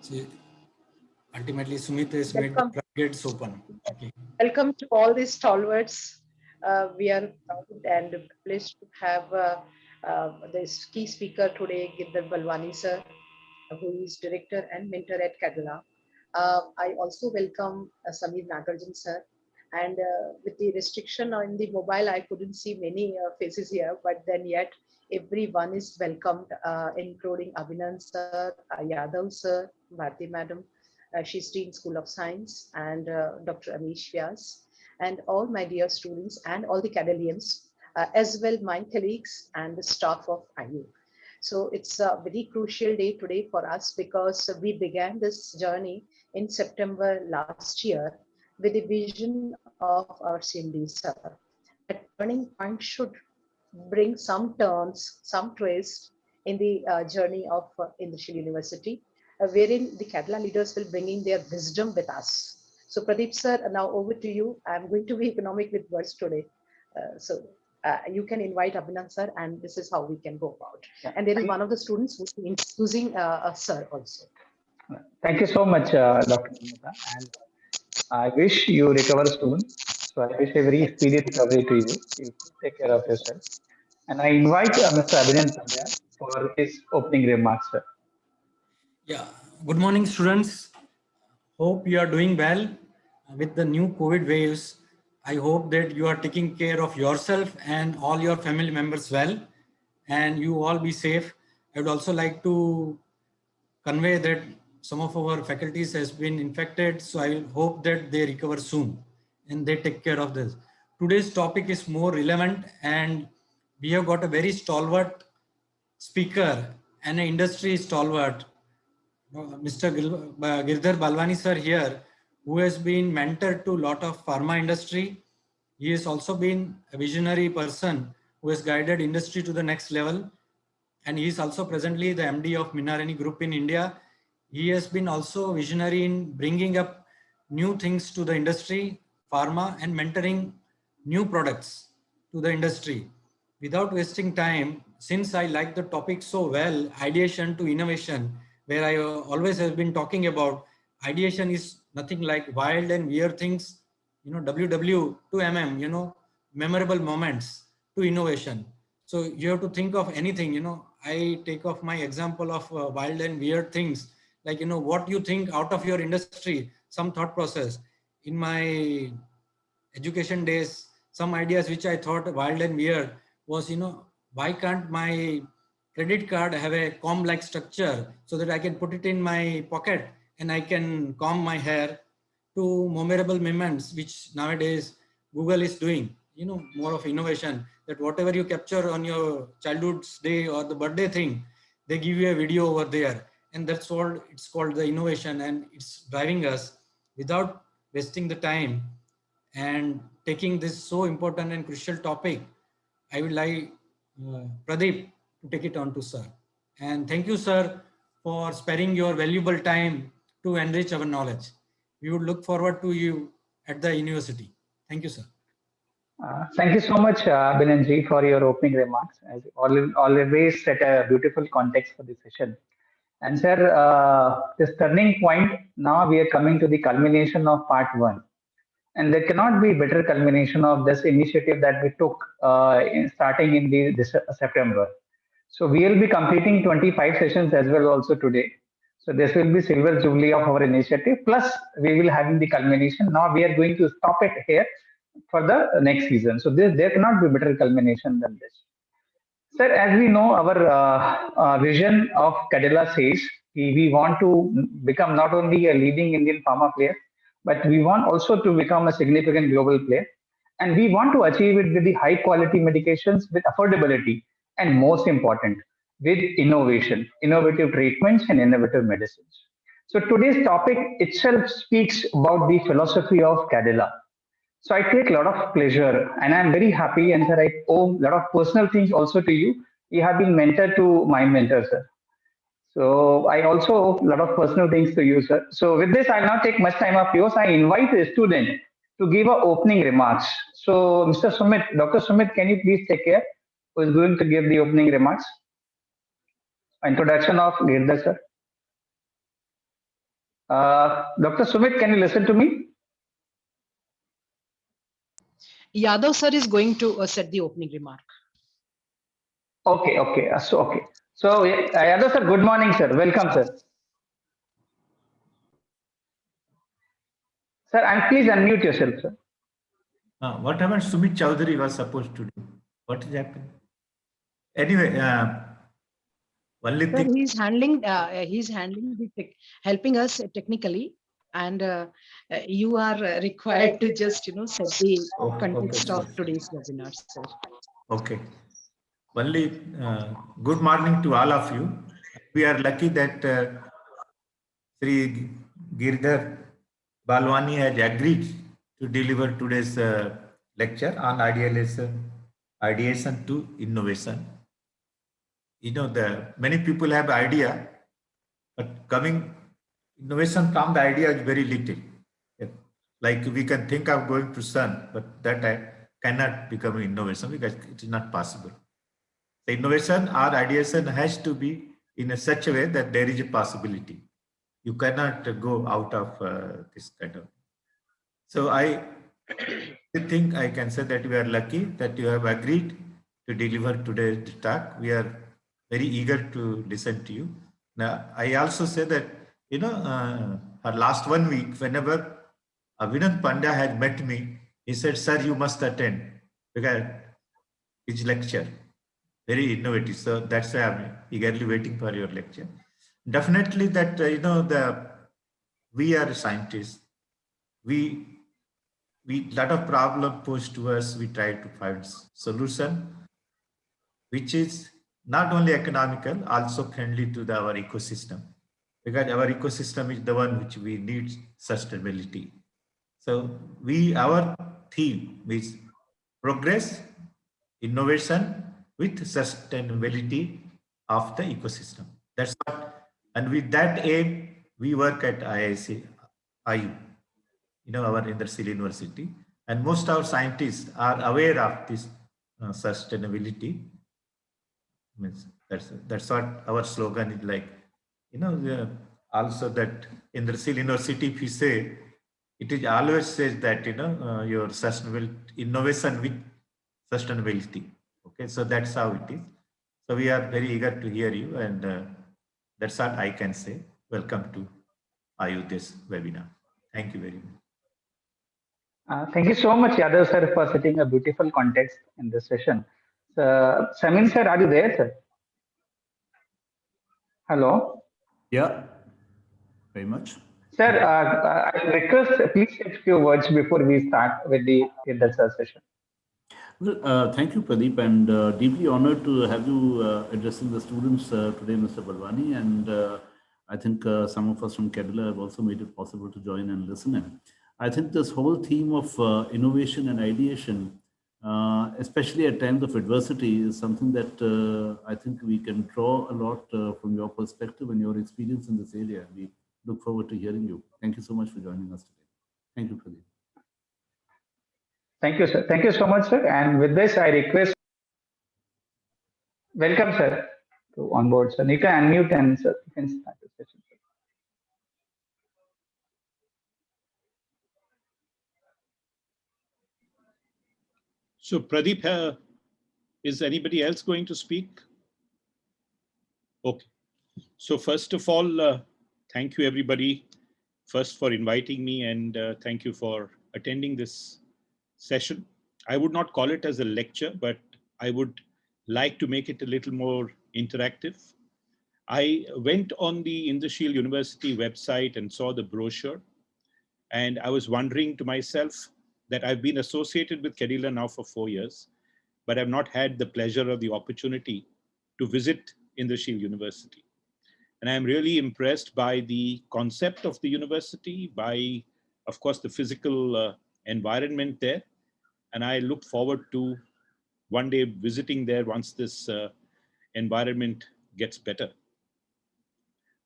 See, ultimately, Sumit has made the Welcome, floodgates open. Okay. welcome to all these stalwarts. We are proud and privileged to have this key speaker today, Girdhar Balwani sir, who is director and mentor at Kadala. I also welcome Samir Nagarjan sir. And with the restriction on the mobile, I couldn't see many faces here, but then yet everyone is welcomed, including Abhinan sir, Yadav sir, Bharti madam, she's Dean School of Science, and Dr. Amish Vyas, and all my dear students and all the Cadelians, as well my colleagues and the staff of IU. So it's a very crucial day today for us because we began this journey in September last year with the vision of our CMD sir. That turning point should bring some turns, some twists in the journey of Indus University, wherein the Kerala leaders will bringing their wisdom with us. So Pradeep sir, now over to you. I'm going to be economic with words today. So you can invite Abhinand sir, and this is how we can go about. Yeah. And there is one of the students who's using a sir also. Thank you so much, Dr. Namrata, and I wish you recover soon. So I wish a very Thank speedy recovery to you. You take care of yourself. And I invite Mr. Abhinand Pandya for his opening remarks, sir. Yeah. Good morning, students. Hope you are doing well with the new COVID waves. I hope that you are taking care of yourself and all your family members well, and you all be safe. I would also like to convey that some of our faculties has been infected, so I hope that they recover soon and they take care of this. Today's topic is more relevant, and we have got a very stalwart speaker and an industry stalwart, Mr. Girdhar Balwani sir here, who has been mentor to a lot of pharma industry. He has also been a visionary person who has guided industry to the next level. And he is also presently the MD of Minarani Group in India. He has been also visionary in bringing up new things to the industry, pharma, and mentoring new products to the industry. Without wasting time, since I like the topic so well, ideation to innovation, where I always have been talking about, ideation is nothing like wild and weird things, WW to MM, memorable moments to innovation. So you have to think of anything, I take off my example of wild and weird things, like, what you think out of your industry, some thought process. In my education days, some ideas which I thought wild and weird was, why can't my credit card have a comb-like structure so that I can put it in my pocket and I can comb my hair, to memorable moments, which nowadays Google is doing, more of innovation, that whatever you capture on your childhood's day or the birthday thing, they give you a video over there. And that's what it's called, the innovation, and it's driving us without wasting the time and taking this so important and crucial topic. I would like Pradeep to take it on to sir. And thank you, sir, for sparing your valuable time to enrich our knowledge. We would look forward to you at the university. Thank you, sir. Thank you so much, Abhinand for your opening remarks. As you always set a beautiful context for the session. And sir, this turning point, now we are coming to the culmination of part one. And there cannot be better culmination of this initiative that we took starting in this September. So we will be completing 25 sessions as well also today. So this will be silver jubilee of our initiative. Plus we will have the culmination. Now we are going to stop it here for the next season. So there cannot be better culmination than this. Sir, as we know, our vision of Cadila says we want to become not only a leading Indian pharma player, but we want also to become a significant global player. And we want to achieve it with the high quality medications, with affordability, and most important, with innovation, innovative treatments, and innovative medicines. So today's topic itself speaks about the philosophy of Cadila. So I take a lot of pleasure and I'm very happy. And sir, I owe a lot of personal things also to you. You have been mentor to my mentor, sir. So I also owe a lot of personal things to you, sir. So with this, I'll not take much time of yours. I invite the student to give a opening remarks. So Mr. Sumit, Dr. Sumit, can you please take care? Who is going to give the opening remarks? Introduction of Girdhar, sir. Dr. Sumit, can you listen to me? Yadav sir is going to set the opening remark. Okay, okay. So, Yadav sir, good morning, sir. Welcome, sir. Sir, and please unmute yourself, sir. What happened? Sumit Chowdhury was supposed to do. What is happening? Anyway, only Sir, thing. he's handling helping us technically, and you are required to just set the context of today's webinar, sir. Okay. Only good morning to all of you. We are lucky that Sri Girdhar Balwani has agreed to deliver today's lecture on ideation to innovation. You know, many people have idea, but coming innovation from the idea is very little. Yeah. Like we can think of going to sun, but that cannot become innovation because it is not possible. The innovation or ideation has to be in a such a way that there is a possibility. You cannot go out of this kind of. So I think I can say that we are lucky that you have agreed to deliver today's talk. We are very eager to listen to you. Now, I also say that, you know, for last 1 week, whenever Abhinav Pandya had met me, he said, sir, you must attend because his lecture, very innovative. So that's why I'm eagerly waiting for your lecture. Definitely that, you know, we are scientists. We lot of problem posed to us, we try to find solution, which is not only economical, also friendly to our ecosystem, because our ecosystem is the one which we need sustainability. So our theme is progress, innovation with sustainability of the ecosystem. That's what, and with that aim, we work at IIC, IU, you know, our Indrasil University, and most of our scientists are aware of this sustainability. Means that's what our slogan is like. You know, also that Indrasil University, if you say, it is always says that, you know, your sustainable innovation with sustainability. Okay, so that's how it is. So we are very eager to hear you, and that's what I can say. Welcome to this webinar. Thank you very much. Thank you so much, Yadav sir, for setting a beautiful context in this session. Samin sir, are you there, sir? Hello. Yeah, very much. Sir, I request please say a few words before we start with the session. Well, thank you, Pradeep, and deeply honored to have you addressing the students today, Mr. Balwani. And I think some of us from Kerala have also made it possible to join and listen in. I think this whole theme of innovation and ideation, especially at times of adversity, is something that I think we can draw a lot from your perspective and your experience in this area. We look forward to hearing you. Thank you so much for joining us today. Thank you, Pradeep. Thank you, sir. Thank you so much, sir. And with this, I request, welcome, sir, to on board, sir. You can unmute and sir, you can start the session. So Pradeep, is anybody else going to speak? Okay. So first of all, thank you everybody first for inviting me, and thank you for attending this session. I would not call it as a lecture, but I would like to make it a little more interactive. I went on the Indrashil University website and saw the brochure, and I was wondering to myself that I've been associated with Kerala now for 4 years, but I've not had the pleasure or the opportunity to visit Indrashil University. And I'm really impressed by the concept of the university, by, of course, the physical environment there. And I look forward to one day visiting there once this environment gets better.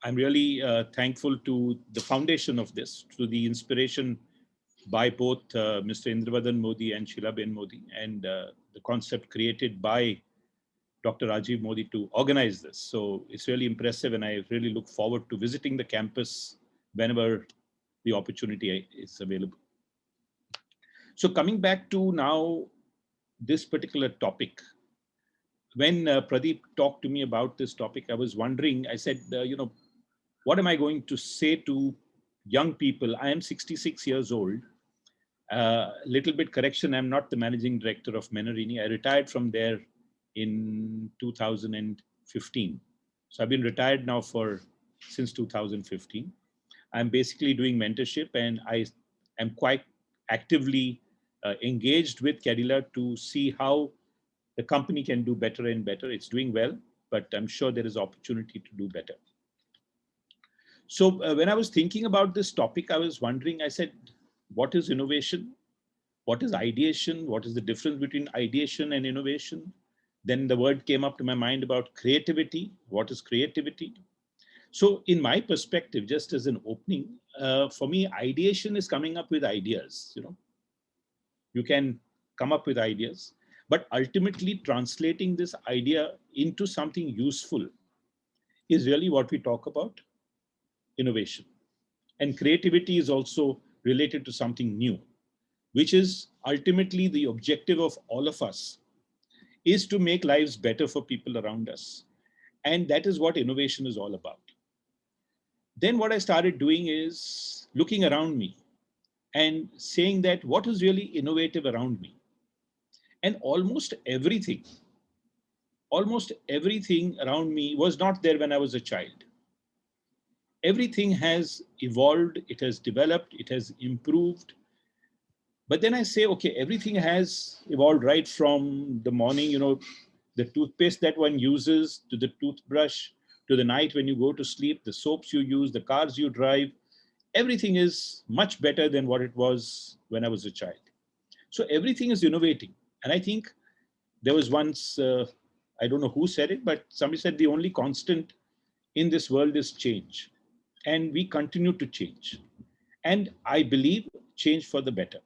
I'm really thankful to the foundation of this, to the inspiration by both Mr. Indravadan Modi and Shilaben Modi, and the concept created by Dr. Rajiv Modi to organize this. So it's really impressive, and I really look forward to visiting the campus whenever the opportunity is available. So coming back to now this particular topic, when Pradeep talked to me about this topic, I was wondering, I said, what am I going to say to young people? I am 66 years old. Little bit correction, I'm not the managing director of Menarini. I retired from there in 2015. So I've been retired now since 2015. I'm basically doing mentorship, and I am quite actively engaged with Cadila to see how the company can do better and better. It's doing well, but I'm sure there is opportunity to do better. So when I was thinking about this topic, I was wondering, I said, what is innovation? What is ideation? What is the difference between ideation and innovation? Then the word came up to my mind about creativity. What is creativity? So in my perspective, just as an opening, for me, ideation is coming up with ideas. You can come up with ideas, but ultimately translating this idea into something useful is really what we talk about, innovation. And creativity is also related to something new, which is ultimately the objective of all of us, is to make lives better for people around us. And that is what innovation is all about. Then what I started doing is looking around me and saying that what is really innovative around me. And almost everything around me was not there when I was a child. Everything has evolved, it has developed, it has improved. But then I say, okay, everything has evolved right from the morning, the toothpaste that one uses, to the toothbrush, to the night when you go to sleep, the soaps you use, the cars you drive. Everything is much better than what it was when I was a child. So everything is innovating. And I think there was once, I don't know who said it, but somebody said the only constant in this world is change. And we continue to change. And I believe change for the better.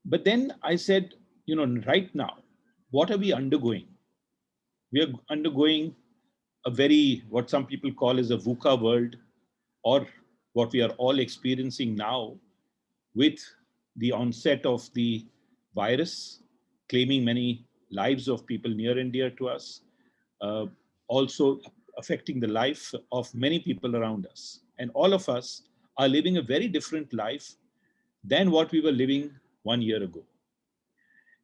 But then I said, right now, what are we undergoing? We are undergoing a what some people call as a VUCA world, or what we are all experiencing now with the onset of the virus, claiming many lives of people near and dear to us, also affecting the life of many people around us. And all of us are living a very different life than what we were living 1 year ago.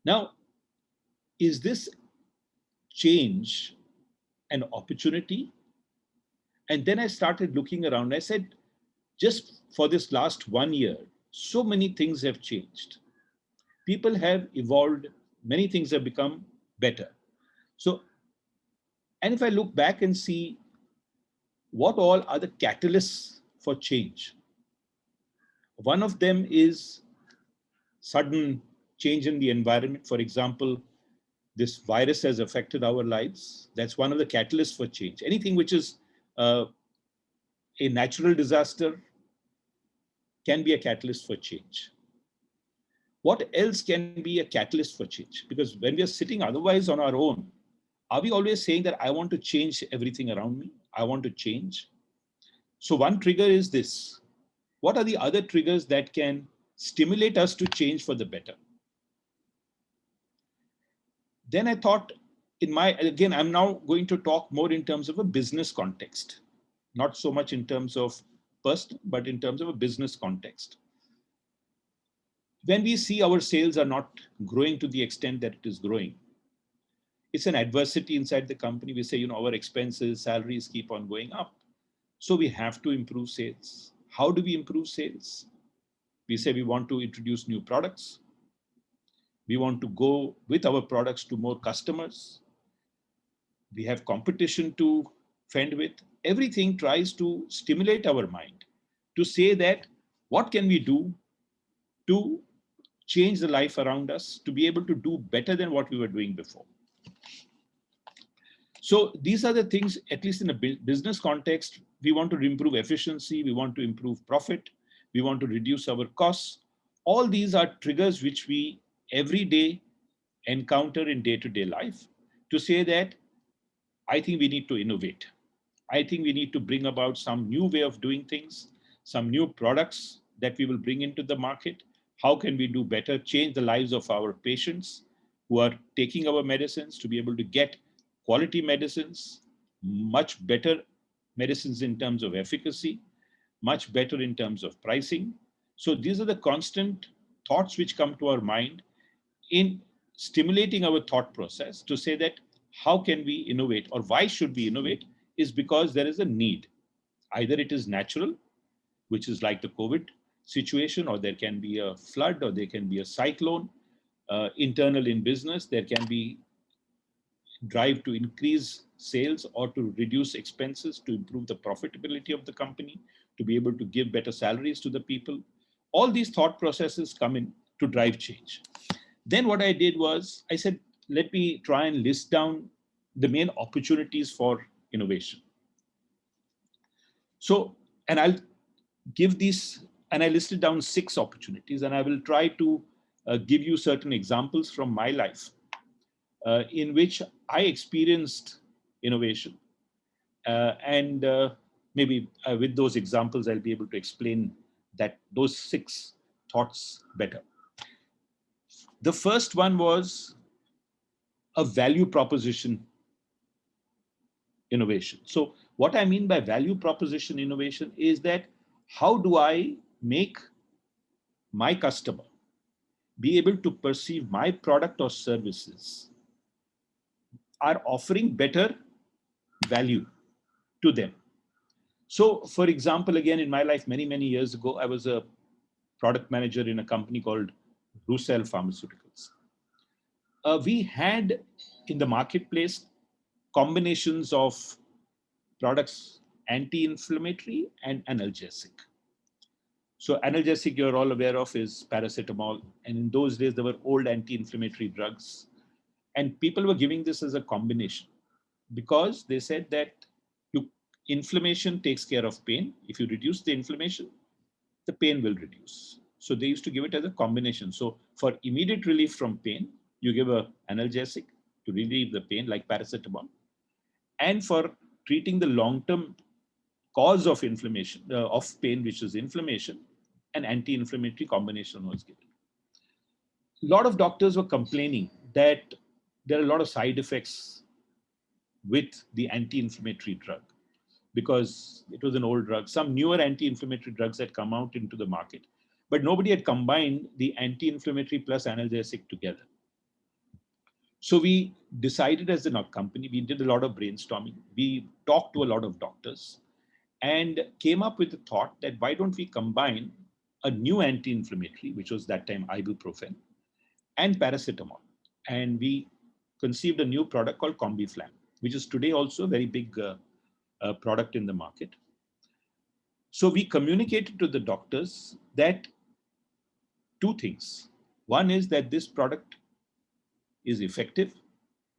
Now, is this change an opportunity? And then I started looking around. I said, just for this last 1 year, so many things have changed. People have evolved, many things have become better. So, and if I look back and see what all are the catalysts for change, one of them is sudden change in the environment. For example, this virus has affected our lives. That's one of the catalysts for change. Anything which is a natural disaster can be a catalyst for change. What else can be a catalyst for change? Because when we are sitting otherwise on our own, are we always saying that I want to change everything around me? I want to change. So one trigger is this. What are the other triggers that can stimulate us to change for the better? Then I thought, again, I'm now going to talk more in terms of a business context, not so much in terms of personal, but in terms of a business context. When we see our sales are not growing to the extent that it is growing, it's an adversity inside the company. We say, our expenses, salaries keep on going up. So we have to improve sales. How do we improve sales? We say we want to introduce new products. We want to go with our products to more customers. We have competition to fend with. Everything tries to stimulate our mind to say that what can we do to change the life around us, to be able to do better than what we were doing before. So these are the things, at least in a business context, we want to improve efficiency, we want to improve profit, we want to reduce our costs. All these are triggers which we every day encounter in day-to-day life to say that I think we need to innovate. I think we need to bring about some new way of doing things, some new products that we will bring into the market. How can we do better, change the lives of our patients who are taking our medicines to be able to get quality medicines, much better medicines in terms of efficacy, much better in terms of pricing. So these are the constant thoughts which come to our mind in stimulating our thought process to say that how can we innovate, or why should we innovate, is because there is a need. Either it is natural, which is like the COVID situation, or there can be a flood, or there can be a cyclone. Internal in business, there can be drive to increase sales or to reduce expenses to improve the profitability of the company, to be able to give better salaries to the people. All these thought processes come in to drive change. Then what I did was I said, let me try and list down the main opportunities for innovation. So, and I'll give these, and I listed down 6 opportunities, and I will try to give you certain examples from my life in which I experienced innovation. And maybe with those examples, I'll be able to explain that those 6 thoughts better. The first one was a value proposition innovation. So what I mean by value proposition innovation is that how do I make my customer be able to perceive my product or services are offering better value to them. So for example, again, in my life, many, many years ago, I was a product manager in a company called Rusell Pharmaceuticals. We had in the marketplace combinations of products, anti-inflammatory and analgesic. So analgesic, you're all aware of, is paracetamol. And in those days, there were old anti-inflammatory drugs. And people were giving this as a combination because they said that inflammation takes care of pain. If you reduce the inflammation, the pain will reduce. So they used to give it as a combination. So for immediate relief from pain, you give an analgesic to relieve the pain like paracetamol. And for treating the long-term cause of inflammation, of pain, which is inflammation, an anti-inflammatory combination was given. A lot of doctors were complaining that there are a lot of side effects with the anti-inflammatory drug because it was an old drug. Some newer anti-inflammatory drugs had come out into the market, but nobody had combined the anti-inflammatory plus analgesic together. So we decided as a company, we did a lot of brainstorming. We talked to a lot of doctors and came up with the thought that why don't we combine a new anti-inflammatory, which was that time ibuprofen, and paracetamol. And we conceived a new product called Combiflam, which is today also a very big product in the market. So we communicated to the doctors that 2 things. One is that this product is effective,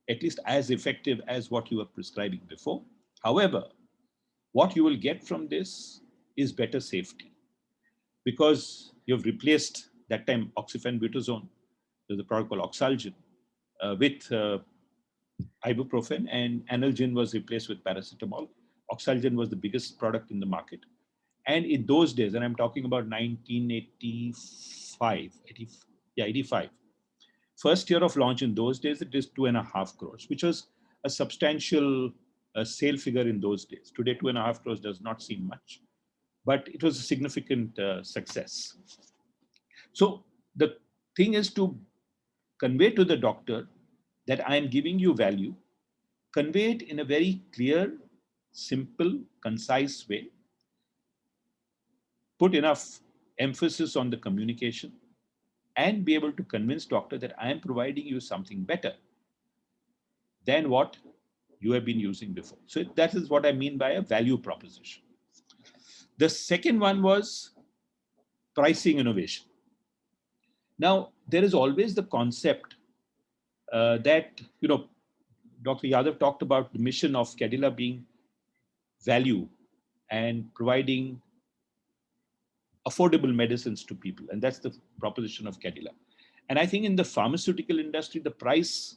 at least as effective as what you were prescribing before. However, what you will get from this is better safety because you've replaced that time oxyfenbutazone. There's a product called Oxalgin with ibuprofen, and Analgin was replaced with paracetamol. Oxalgin was the biggest product in the market. And in those days, and I'm talking about 1985, 85. First year of launch in those days, it is 2.5 crores, which was a substantial sale figure in those days. Today, 2.5 crores does not seem much, but it was a significant success. So the thing is to convey to the doctor that I am giving you value, convey it in a very clear, simple, concise way, put enough emphasis on the communication, and be able to convince doctor that I am providing you something better than what you have been using before. So that is what I mean by a value proposition. The second one was pricing innovation. Now, there is always the concept that, Dr. Yadav talked about the mission of Cadila being value and providing affordable medicines to people. And that's the proposition of Cadila. And I think in the pharmaceutical industry, the price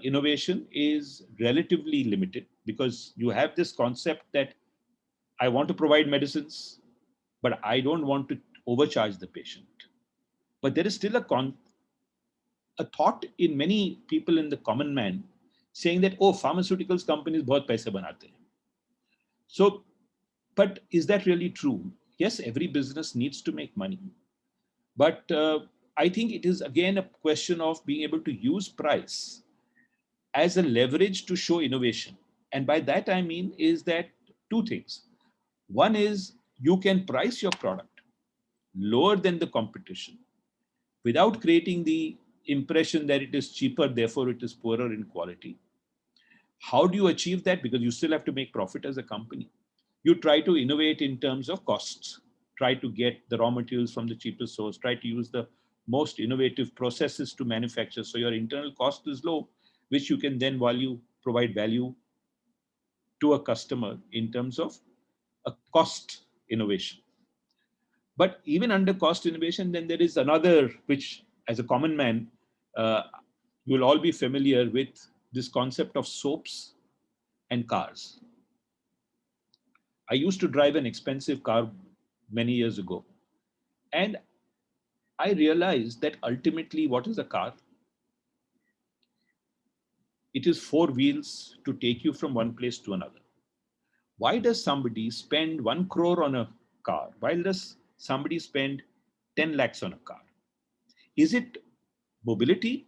innovation is relatively limited, because you have this concept that I want to provide medicines, but I don't want to overcharge the patient. But there is still a thought in many people, in the common man, saying that, oh, pharmaceuticals companies bahut paise banate hain. So, but is that really true? Yes, every business needs to make money. But I think it is again a question of being able to use price as a leverage to show innovation. And by that I mean is that two things. One is you can price your product lower than the competition without creating the impression that it is cheaper, therefore it is poorer in quality. How do you achieve that? Because you still have to make profit as a company. You try to innovate in terms of costs, try to get the raw materials from the cheapest source, try to use the most innovative processes to manufacture. So your internal cost is low, which you can then provide value to a customer in terms of a cost innovation. But even under cost innovation, then there is another, which as a common man, you will all be familiar with this concept of soaps and cars. I used to drive an expensive car many years ago. And I realized that ultimately, what is a car? It is four wheels to take you from one place to another. Why does somebody spend 1 crore on a car? Why does somebody spend 10 lakhs on a car? Is it mobility?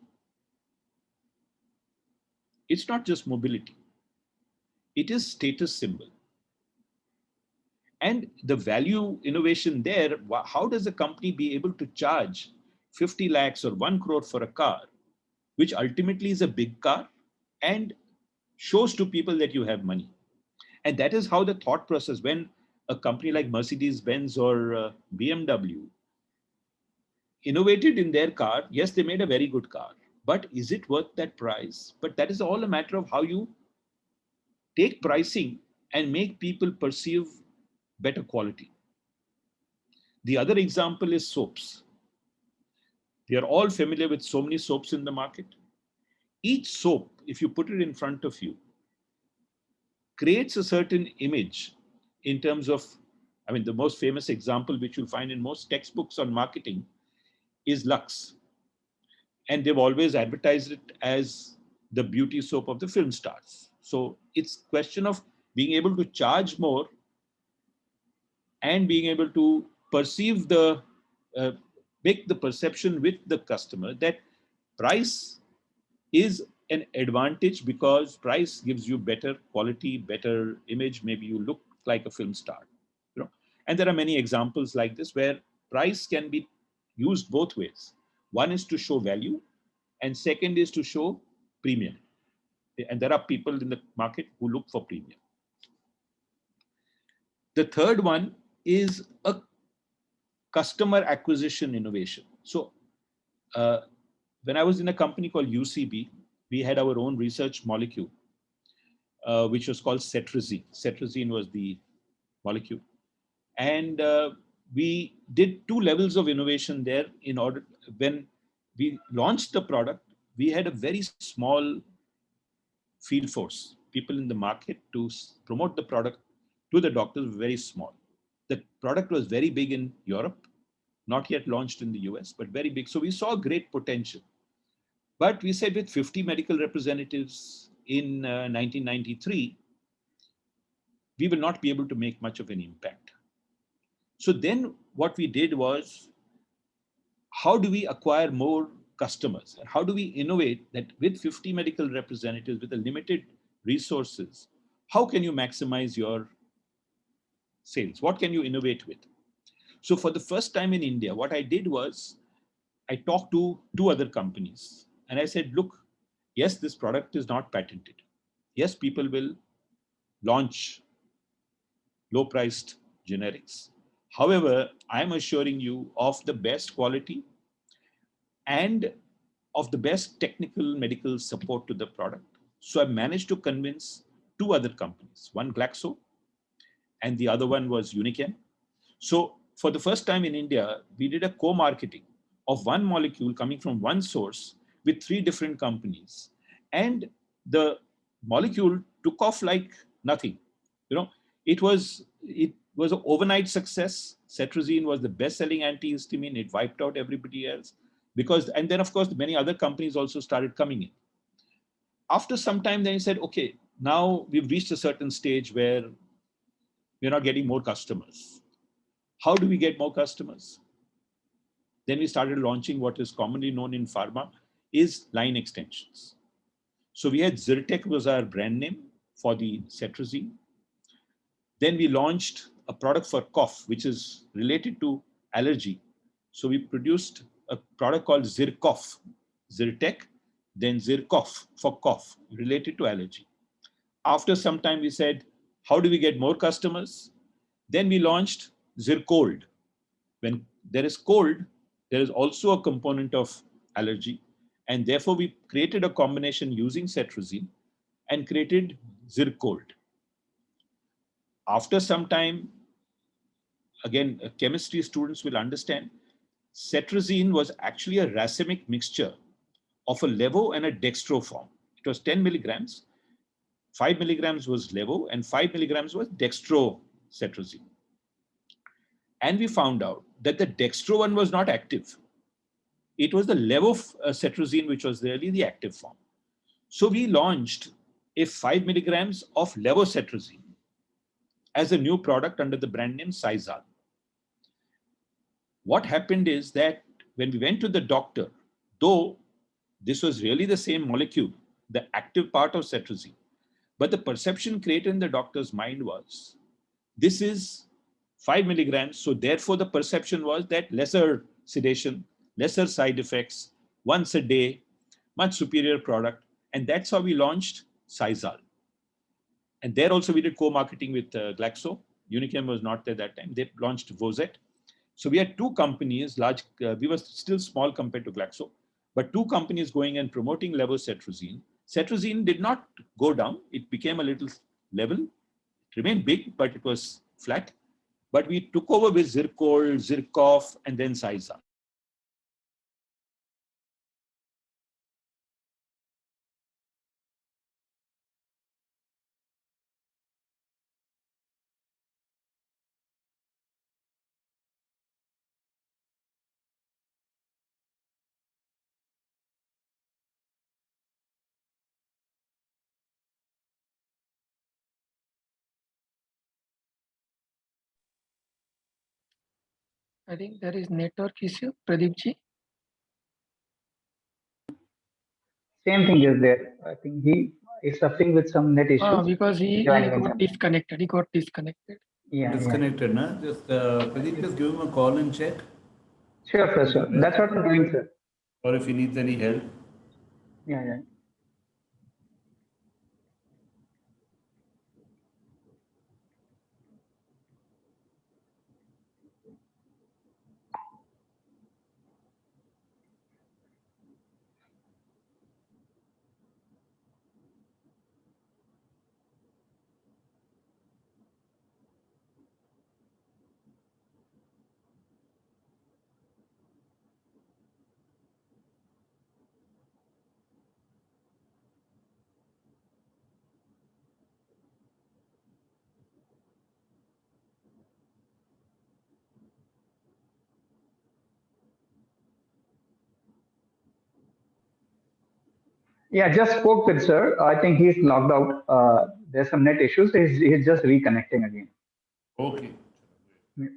It's not just mobility. It is status symbol. And the value innovation there, how does a company be able to charge 50 lakhs or 1 crore for a car, which ultimately is a big car and shows to people that you have money? And that is how the thought process, when a company like Mercedes-Benz or BMW innovated in their car, yes, they made a very good car, but is it worth that price? But that is all a matter of how you take pricing and make people perceive better quality. The other example is soaps. We are all familiar with so many soaps in the market. Each soap, if you put it in front of you, creates a certain image in terms of, I mean, the most famous example, which you'll find in most textbooks on marketing, is Lux. And they've always advertised it as the beauty soap of the film stars. So it's a question of being able to charge more and being able to perceive make the perception with the customer that price is an advantage, because price gives you better quality, better image. Maybe you look like a film star, you know. And there are many examples like this where price can be used both ways. One is to show value, and second is to show premium. And there are people in the market who look for premium. The third one is a customer acquisition innovation. So when I was in a company called UCB, we had our own research molecule, which was called cetirizine. Cetirizine was the molecule. And we did 2 levels of innovation there. When we launched the product, we had a very small field force. People in the market to promote the product to the doctors were very small. The product was very big in Europe, not yet launched in the US, but very big. So we saw great potential. But we said with 50 medical representatives in 1993, we will not be able to make much of an impact. So then what we did was, how do we acquire more customers? And how do we innovate that with 50 medical representatives, with the limited resources, how can you maximize your sales? What can you innovate with? So for the first time in India, what I did was, I talked to 2 other companies and I said, look, yes, this product is not patented. Yes, people will launch low-priced generics. However, I'm assuring you of the best quality and of the best technical medical support to the product. So I managed to convince 2 other companies, one Glaxo and the other one was Unichem. So for the first time in India, we did a co-marketing of one molecule coming from one source with 3 different companies. and the molecule took off like nothing. You know, it was an overnight success. Cetirizine was the best-selling antihistamine. It wiped out everybody else because, and then of course many other companies also started coming in. After some time, then he said, okay, now we've reached a certain stage where we're not getting more customers. How do we get more customers? Then we started launching what is commonly known in pharma is line extensions. So we had Zyrtec was our brand name for the cetirizine. Then we launched a product for cough, which is related to allergy. So we produced a product called Zyrcough, Zyrtec, then Zyrcough for cough related to allergy. After some time, we said, how do we get more customers? Then we launched Zircold. When there is cold, there is also a component of allergy. And therefore, we created a combination using cetirizine and created Zircold. After some time, again, chemistry students will understand, cetirizine was actually a racemic mixture of a levo and a dextro form. It was 10 milligrams. 5 milligrams was levo and 5 milligrams was dextro cetirizine. And we found out that the dextro one was not active. It was the levo cetirizine which was really the active form. So we launched a 5 milligrams of levocetirizine as a new product under the brand name Cizal. What happened is that when we went to the doctor, though this was really the same molecule, the active part of cetirizine, but the perception created in the doctor's mind was, this is 5 milligrams, so therefore the perception was that lesser sedation, lesser side effects, once a day, much superior product. And that's how we launched Cizal. And there also we did co-marketing with Glaxo. Unichem was not there that time. They launched Vozet. So we had two companies, large, we were still small compared to Glaxo, but two companies going and promoting levocetirizine. Cetirizine did not go down. It became a little level. It remained big, but it was flat. But we took over with Zircol, Zircough, and then Cizal. I think there is network issue, Pradeep ji. Same thing is there. I think he is suffering with some net issues. Because he Joining got in. disconnected. He got disconnected. Yeah, yeah. Disconnected, na? Just Pradeep, just give him a call and check. Sure, sure, sure. That's what I'm doing, sir. Or if he needs any help. Yeah, yeah. Yeah, just spoke with sir. I think he's logged out. There's some net issues. He's just reconnecting again. Okay. Yeah.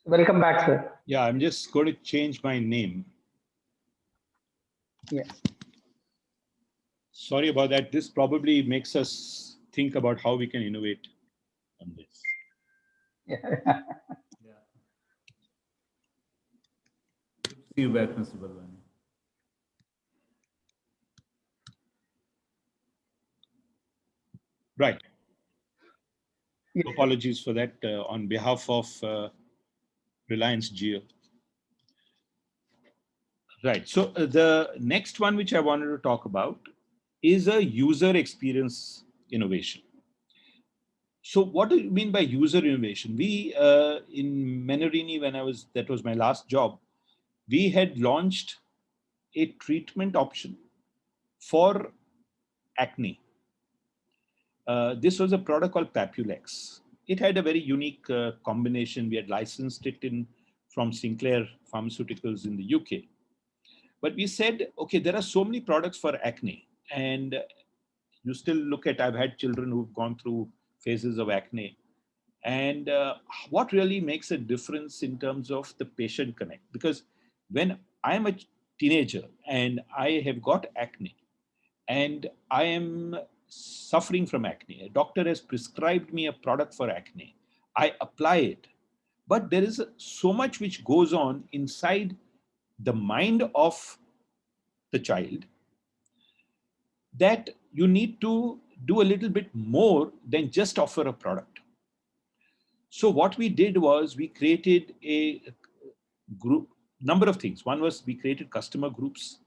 Welcome back, sir. Yeah, I'm just going to change my name. Yes. Sorry about that. This probably makes us think about how we can innovate on this. Yeah. Yeah. Good to see you back, Mr. Balwani. Right. Yes. Apologies for that on behalf of Reliance Jio. Right. So the next one which I wanted to talk about is a user experience innovation. So what do you mean by user innovation? We in Menarini, that was my last job, we had launched a treatment option for acne. This was a product called Papulex. It had a very unique combination. We had licensed it from Sinclair Pharmaceuticals in the UK. But we said, okay, there are so many products for acne. And you still look at, I've had children who've gone through phases of acne. And what really makes a difference in terms of the patient connect? Because when I'm a teenager and I have got acne and I am suffering from acne, a doctor has prescribed me a product for acne, I apply it. But there is so much which goes on inside the mind of the child that you need to do a little bit more than just offer a product. So what we did was we created a group, number of things. One was we created customer groups.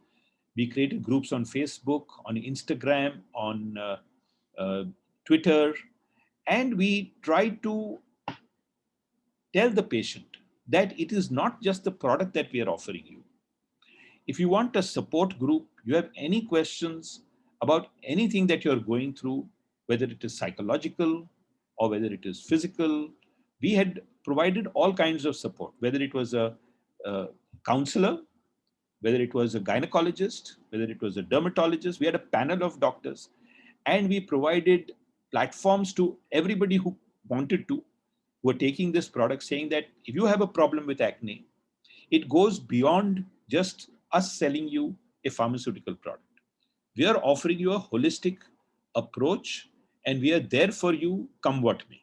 We created groups on Facebook, on Instagram, on Twitter, and we tried to tell the patient that it is not just the product that we are offering you. If you want a support group, you have any questions about anything that you're going through, whether it is psychological or whether it is physical, we had provided all kinds of support, whether it was a counselor, whether it was a gynecologist, whether it was a dermatologist. We had a panel of doctors, and we provided platforms to everybody who wanted to, who were taking this product, saying that if you have a problem with acne, it goes beyond just us selling you a pharmaceutical product. We are offering you a holistic approach, and we are there for you come what may.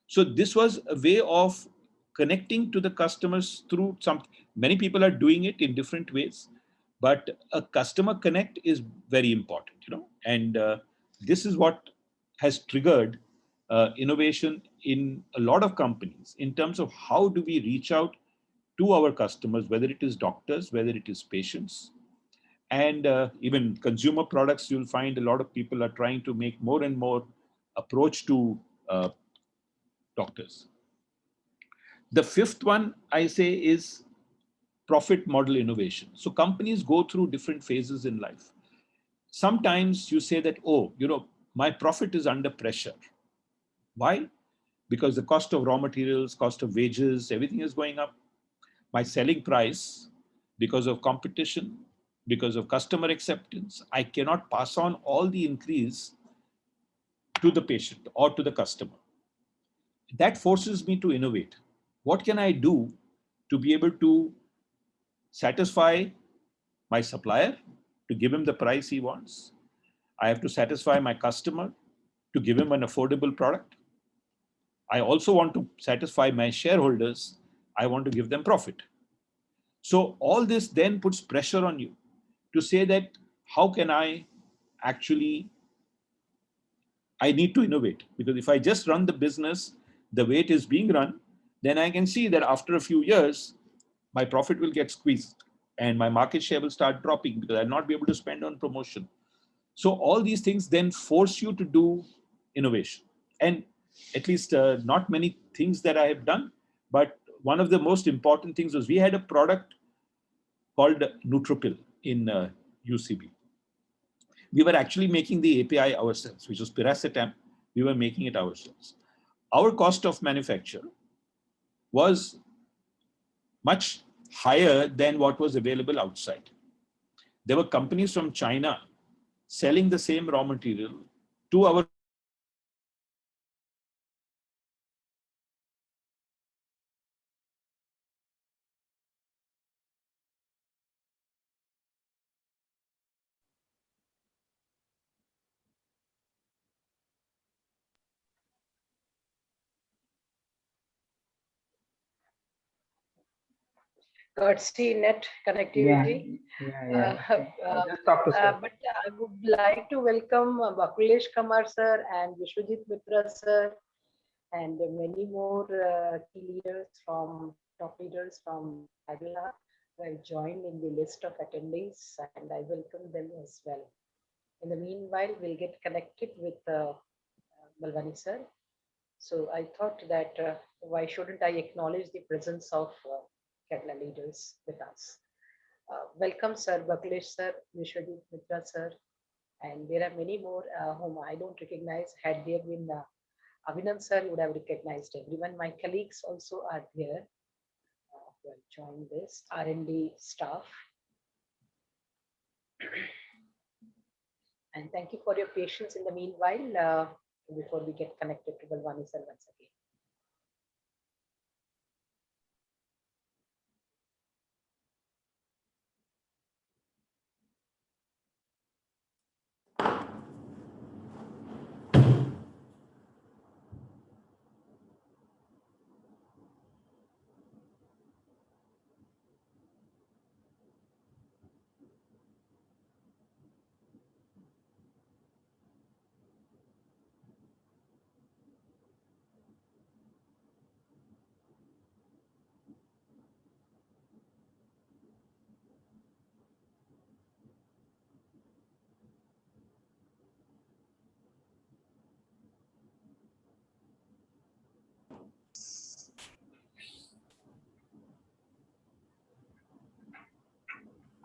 So this was a way of connecting to the customers through something. Many people are doing it in different ways, but a customer connect is very important, and this is what has triggered innovation in a lot of companies in terms of how do we reach out to our customers, whether it is doctors, whether it is patients, and even consumer products. You'll find a lot of people are trying to make more and more approach to doctors. The fifth one I say is profit model innovation. So companies go through different phases in life. Sometimes you say that, oh, my profit is under pressure. Why? Because the cost of raw materials, cost of wages, everything is going up. My selling price, because of competition, because of customer acceptance, I cannot pass on all the increase to the patient or to the customer. That forces me to innovate. What can I do to be able to satisfy my supplier, to give him the price he wants? I have to satisfy my customer, to give him an affordable product. I also want to satisfy my shareholders. I want to give them profit. So all this then puts pressure on you to say that how can I need to innovate, because if I just run the business the way it is being run, then I can see that after a few years, my profit will get squeezed and my market share will start dropping because I'll not be able to spend on promotion. So all these things then force you to do innovation. And at least not many things that I have done, but one of the most important things was we had a product called Nutripil in UCB. We were actually making the API ourselves, which was piracetam. We were making it ourselves. Our cost of manufacture was much higher than what was available outside. There were companies from China selling the same raw material to our courtesy net connectivity. Yeah. Uh, Just talk to sir. but I would like to welcome Bakulesh Kamar sir and Vishwajit Mitra sir and many more key leaders from top leaders from Kerala who have joined in the list of attendees, and I welcome them as well. In the meanwhile, we'll get connected with Balwani sir. So I thought that why shouldn't I acknowledge the presence of Kerala leaders with us? Welcome, sir, Bakulesh sir, Vishwajit Mitra sir, and there are many more whom I don't recognize. Had there been Abhinand sir, would have recognized everyone. My colleagues also are there who have joined this R&D staff. And thank you for your patience in the meanwhile before we get connected to Balwani sir once again.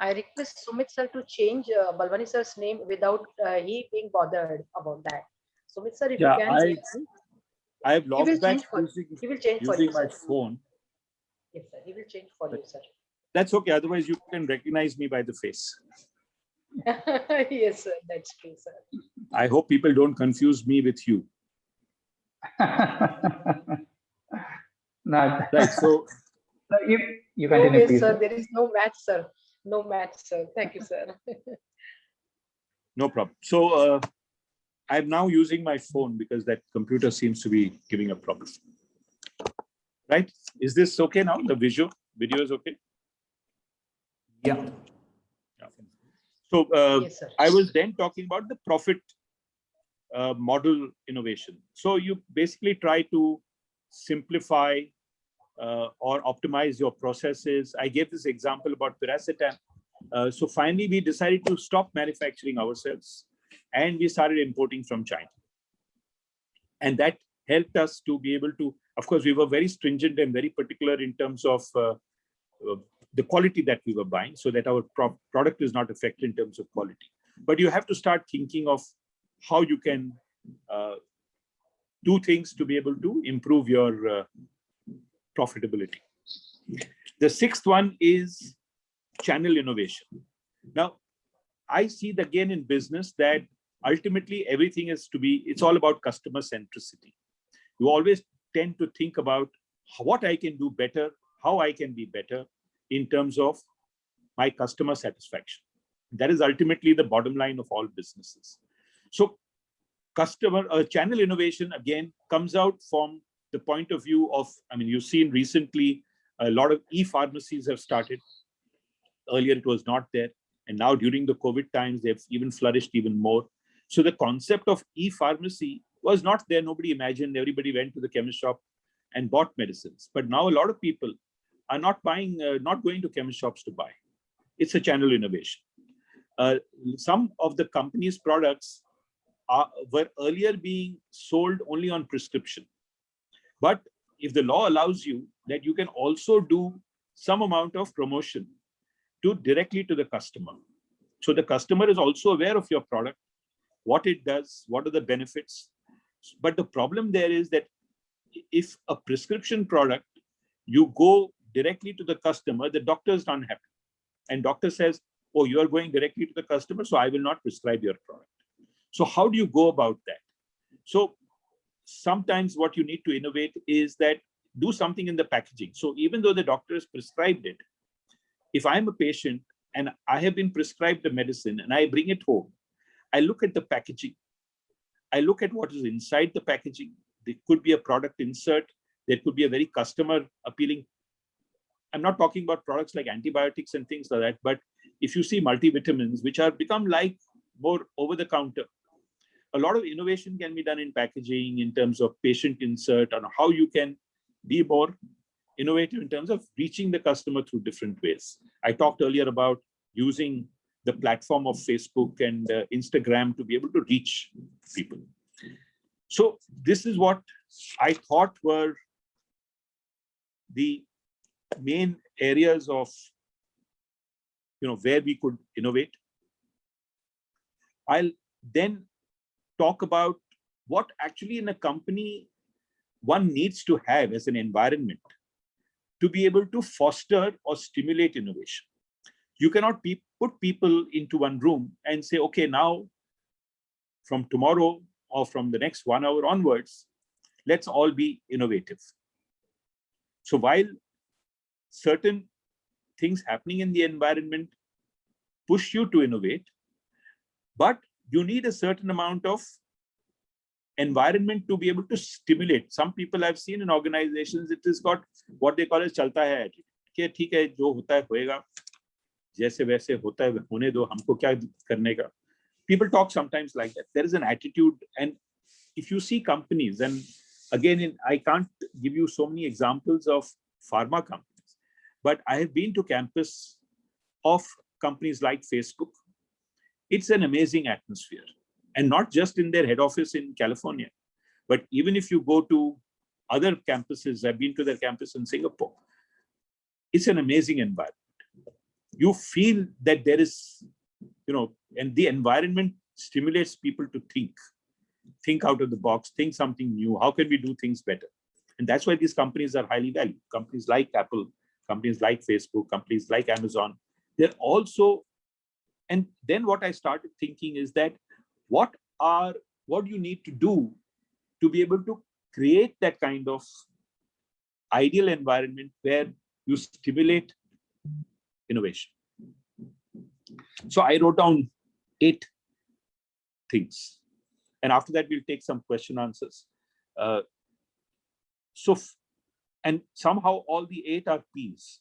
I request Sumit sir to change Balwani sir's name without he being bothered about that. Sumit sir, if you Yeah, can change, I have he will logged back change for using he will change for you, my sir. phone. Yes, sir. He will change for you, sir. That's okay. Otherwise, you can recognize me by the face. Yes, sir. That's true, sir. I hope people don't confuse me with you. Not Right. So no, you No continue, way, please. sir. There is no match, sir. No match, sir. Thank you, sir. no problem. So I'm now using my phone because that computer seems to be giving a problem. Right? Is this okay now? The video is okay? Yeah. So Yes, sir. I was then talking about the profit model innovation. So you basically try to simplify or optimize your processes. I gave this example about piracetam. So finally, we decided to stop manufacturing ourselves and we started importing from China. And that helped us to be able to, of course, we were very stringent and very particular in terms of the quality that we were buying so that our product is not affected in terms of quality. But you have to start thinking of how you can do things to be able to improve your profitability. The sixth one is channel innovation. Now, I see that again in business that ultimately everything is to be, it's all about customer centricity. You always tend to think about what I can do better, how I can be better in terms of my customer satisfaction. That is ultimately the bottom line of all businesses. So channel innovation again comes out from the point of view of, I mean, you've seen recently a lot of e-pharmacies have started. Earlier it was not there. And now during the COVID times, they've even flourished even more. So the concept of e-pharmacy was not there. Nobody imagined. Everybody went to the chemist shop and bought medicines. But now a lot of people are not buying, not going to chemist shops to buy. It's a channel innovation. Some of the company's products were earlier being sold only on prescription. But if the law allows you that you can also do some amount of promotion directly to the customer. So the customer is also aware of your product, what it does, what are the benefits. But the problem there is that if a prescription product, you go directly to the customer, the doctor is unhappy. And doctor says, oh, you are going directly to the customer, so I will not prescribe your product. So how do you go about that? So sometimes what you need to innovate is that do something in the packaging. So even though the doctor has prescribed it, if I'm a patient and I have been prescribed the medicine and I bring it home, I look at the packaging. I look at what is inside the packaging. There could be a product insert. There could be a very customer appealing I'm not talking about products like antibiotics and things like that, but if you see multivitamins, which are become like more over the counter, a lot of innovation can be done in packaging, in terms of patient insert, on how you can be more innovative in terms of reaching the customer through different ways. I talked earlier about using the platform of Facebook and Instagram to be able to reach people. So this is what I thought were the main areas of, where we could innovate. I'll then talk about what actually in a company one needs to have as an environment to be able to foster or stimulate innovation. You cannot put people into one room and say, okay, now from tomorrow or from the next 1 hour onwards, let's all be innovative. So while certain things happening in the environment push you to innovate, but you need a certain amount of environment to be able to stimulate. Some people I've seen in organizations, it has got what they call as chalta hai attitude. कि ठीक है, जो होता है होएगा, जैसे वैसे होता है होने दो, हमको क्या करने का. People talk sometimes like that. There is an attitude, and if you see companies, and again, I can't give you so many examples of pharma companies, but I have been to campus of companies like Facebook. It's an amazing atmosphere, and not just in their head office in California, but even if you go to other campuses, I've been to their campus in Singapore, it's an amazing environment. You feel that there is, and the environment stimulates people to think out of the box, think something new. How can we do things better? And that's why these companies are highly valued. Companies like Apple, companies like Facebook, companies like Amazon, they're also. And then what I started thinking is that what do you need to do to be able to create that kind of ideal environment where you stimulate innovation? So I wrote down 8 things, and after that we'll take some question answers. And somehow all the 8 are P's.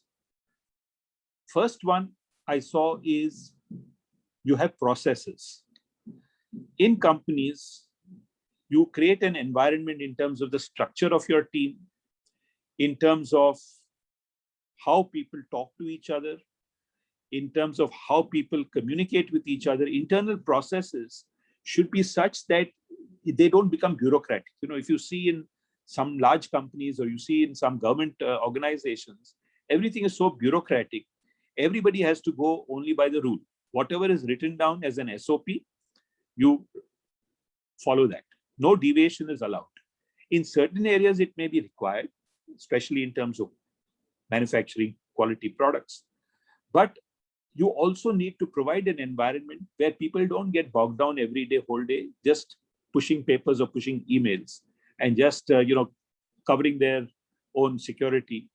First one I saw is you have processes. In companies, you create an environment in terms of the structure of your team, in terms of how people talk to each other, in terms of how people communicate with each other. Internal processes should be such that they don't become bureaucratic. If you see in some large companies or you see in some government organizations, everything is so bureaucratic. Everybody has to go only by the rule. Whatever is written down as an SOP, you follow that. No deviation is allowed. In certain areas, it may be required, especially in terms of manufacturing quality products. But you also need to provide an environment where people don't get bogged down every day, whole day, just pushing papers or pushing emails and just, covering their own security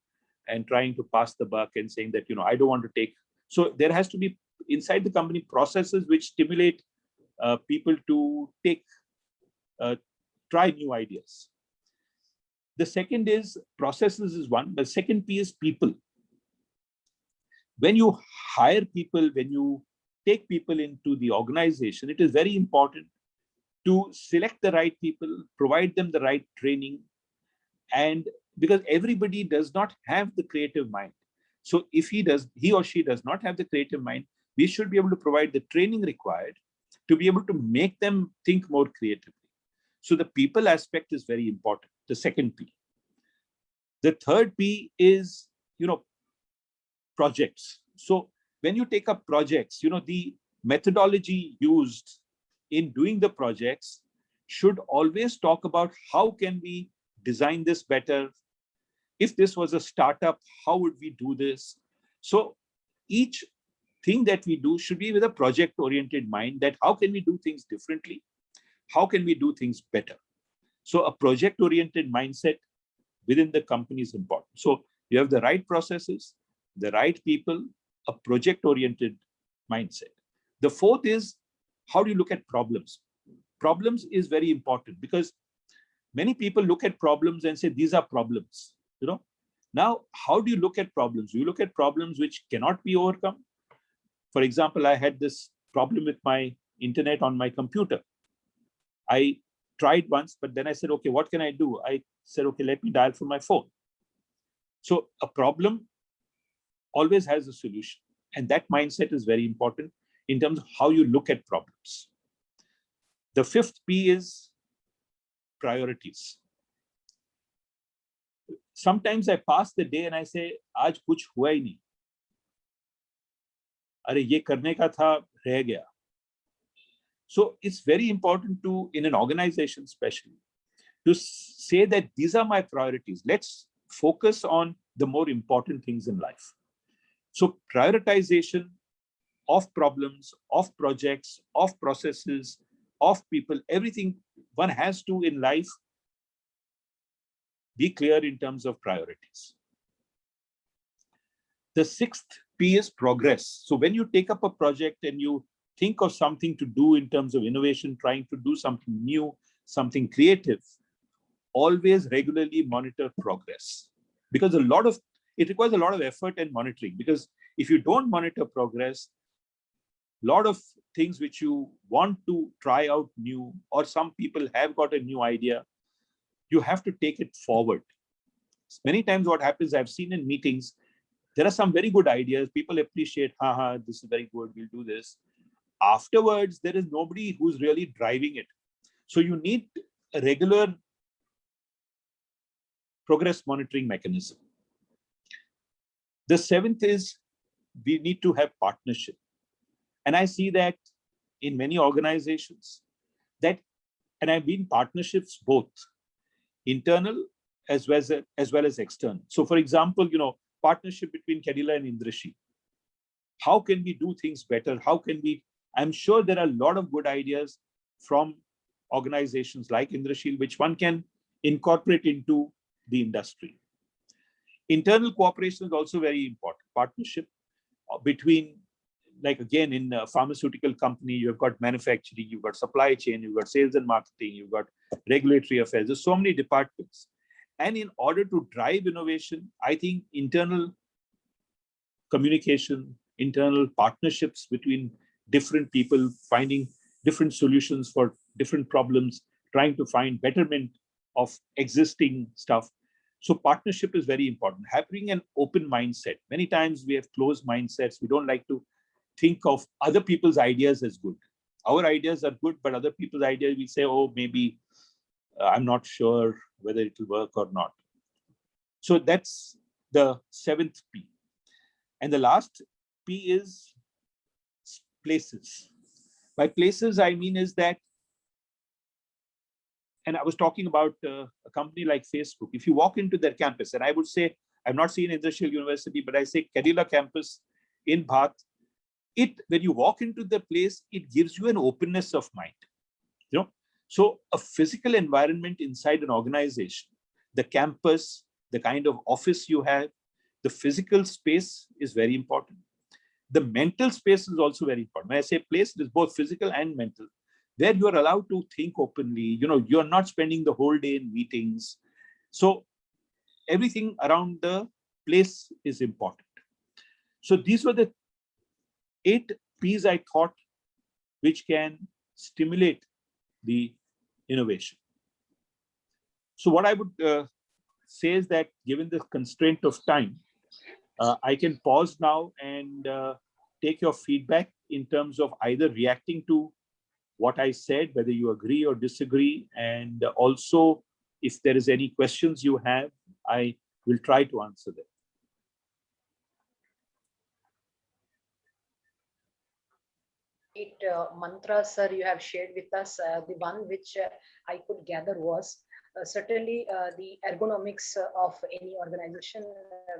and trying to pass the buck and saying that, I don't want to take. So there has to be inside the company processes which stimulate people to try new ideas. The second is processes is one, but second P is people. When you hire people, when you take people into the organization, it is very important to select the right people, provide them the right training, and because everybody does not have the creative mind. So if he or she does not have the creative mind, we should be able to provide the training required to be able to make them think more creatively. So the people aspect is very important, the second P. The third P is, projects. So when you take up projects, the methodology used in doing the projects should always talk about how can we design this better. If this was a startup, how would we do this? So each thing that we do should be with a project-oriented mind, that how can we do things differently? How can we do things better? So a project-oriented mindset within the company is important. So you have the right processes, the right people, a project-oriented mindset. The fourth is, how do you look at problems? Problems is very important because many people look at problems and say, these are problems. Now, how do you look at problems? You look at problems which cannot be overcome. For example, I had this problem with my internet on my computer. I tried once, but then I said, okay, what can I do? I said, okay, let me dial from my phone. So a problem always has a solution. And that mindset is very important in terms of how you look at problems. The fifth P is priorities. Sometimes I pass the day and I say, आज कुछ हुआ ही नहीं. अरे ये करने का था, रह गया. So it's very important to, in an organization especially, to say that these are my priorities. Let's focus on the more important things in life. So prioritization of problems, of projects, of processes, of people, everything one has to in life be clear in terms of priorities. The sixth P is progress. So when you take up a project and you think of something to do in terms of innovation, trying to do something new, something creative, always regularly monitor progress, because it requires a lot of effort and monitoring. Because if you don't monitor progress, a lot of things which you want to try out new, or some people have got a new idea, you have to take it forward. Many times what happens, I've seen in meetings, there are some very good ideas. People appreciate, haha, this is very good, we'll do this. Afterwards, there is nobody who's really driving it. So you need a regular progress monitoring mechanism. The seventh is we need to have partnership. And I see that in many organizations that, and I've been partnerships both internal as well as external. So for example, partnership between Cadila and Indrashil. How can we do things better? How can we, I'm sure there are a lot of good ideas from organizations like Indrashil, which one can incorporate into the industry. Internal cooperation is also very important. Partnership between, like again, in a pharmaceutical company, you've got manufacturing, you've got supply chain, you've got sales and marketing, you've got regulatory affairs. There's so many departments. And in order to drive innovation, I think internal communication, internal partnerships between different people, finding different solutions for different problems, trying to find betterment of existing stuff. So partnership is very important. Having an open mindset. Many times we have closed mindsets. We don't like to think of other people's ideas as good. Our ideas are good, but other people's ideas, we say, oh, maybe I'm not sure whether it will work or not. So that's the seventh P. And the last P is places. By places, I mean is that, and I was talking about a company like Facebook. If you walk into their campus, and I would say, I've not seen Indrashil University, but I say Cadila campus in Bhaat, when you walk into the place, it gives you an openness of mind. So a physical environment inside an organization, the campus, the kind of office you have, the physical space is very important. The mental space is also very important. When I say place, it is both physical and mental, where you are allowed to think openly. You're not spending the whole day in meetings. So everything around the place is important. So these were the 8 P's I thought which can stimulate the innovation. So what I would say is that given the constraint of time, I can pause now and take your feedback in terms of either reacting to what I said, whether you agree or disagree, and also if there is any questions you have, I will try to answer them. Mantras, sir, you have shared with us. The one which I could gather was certainly the ergonomics of any organization,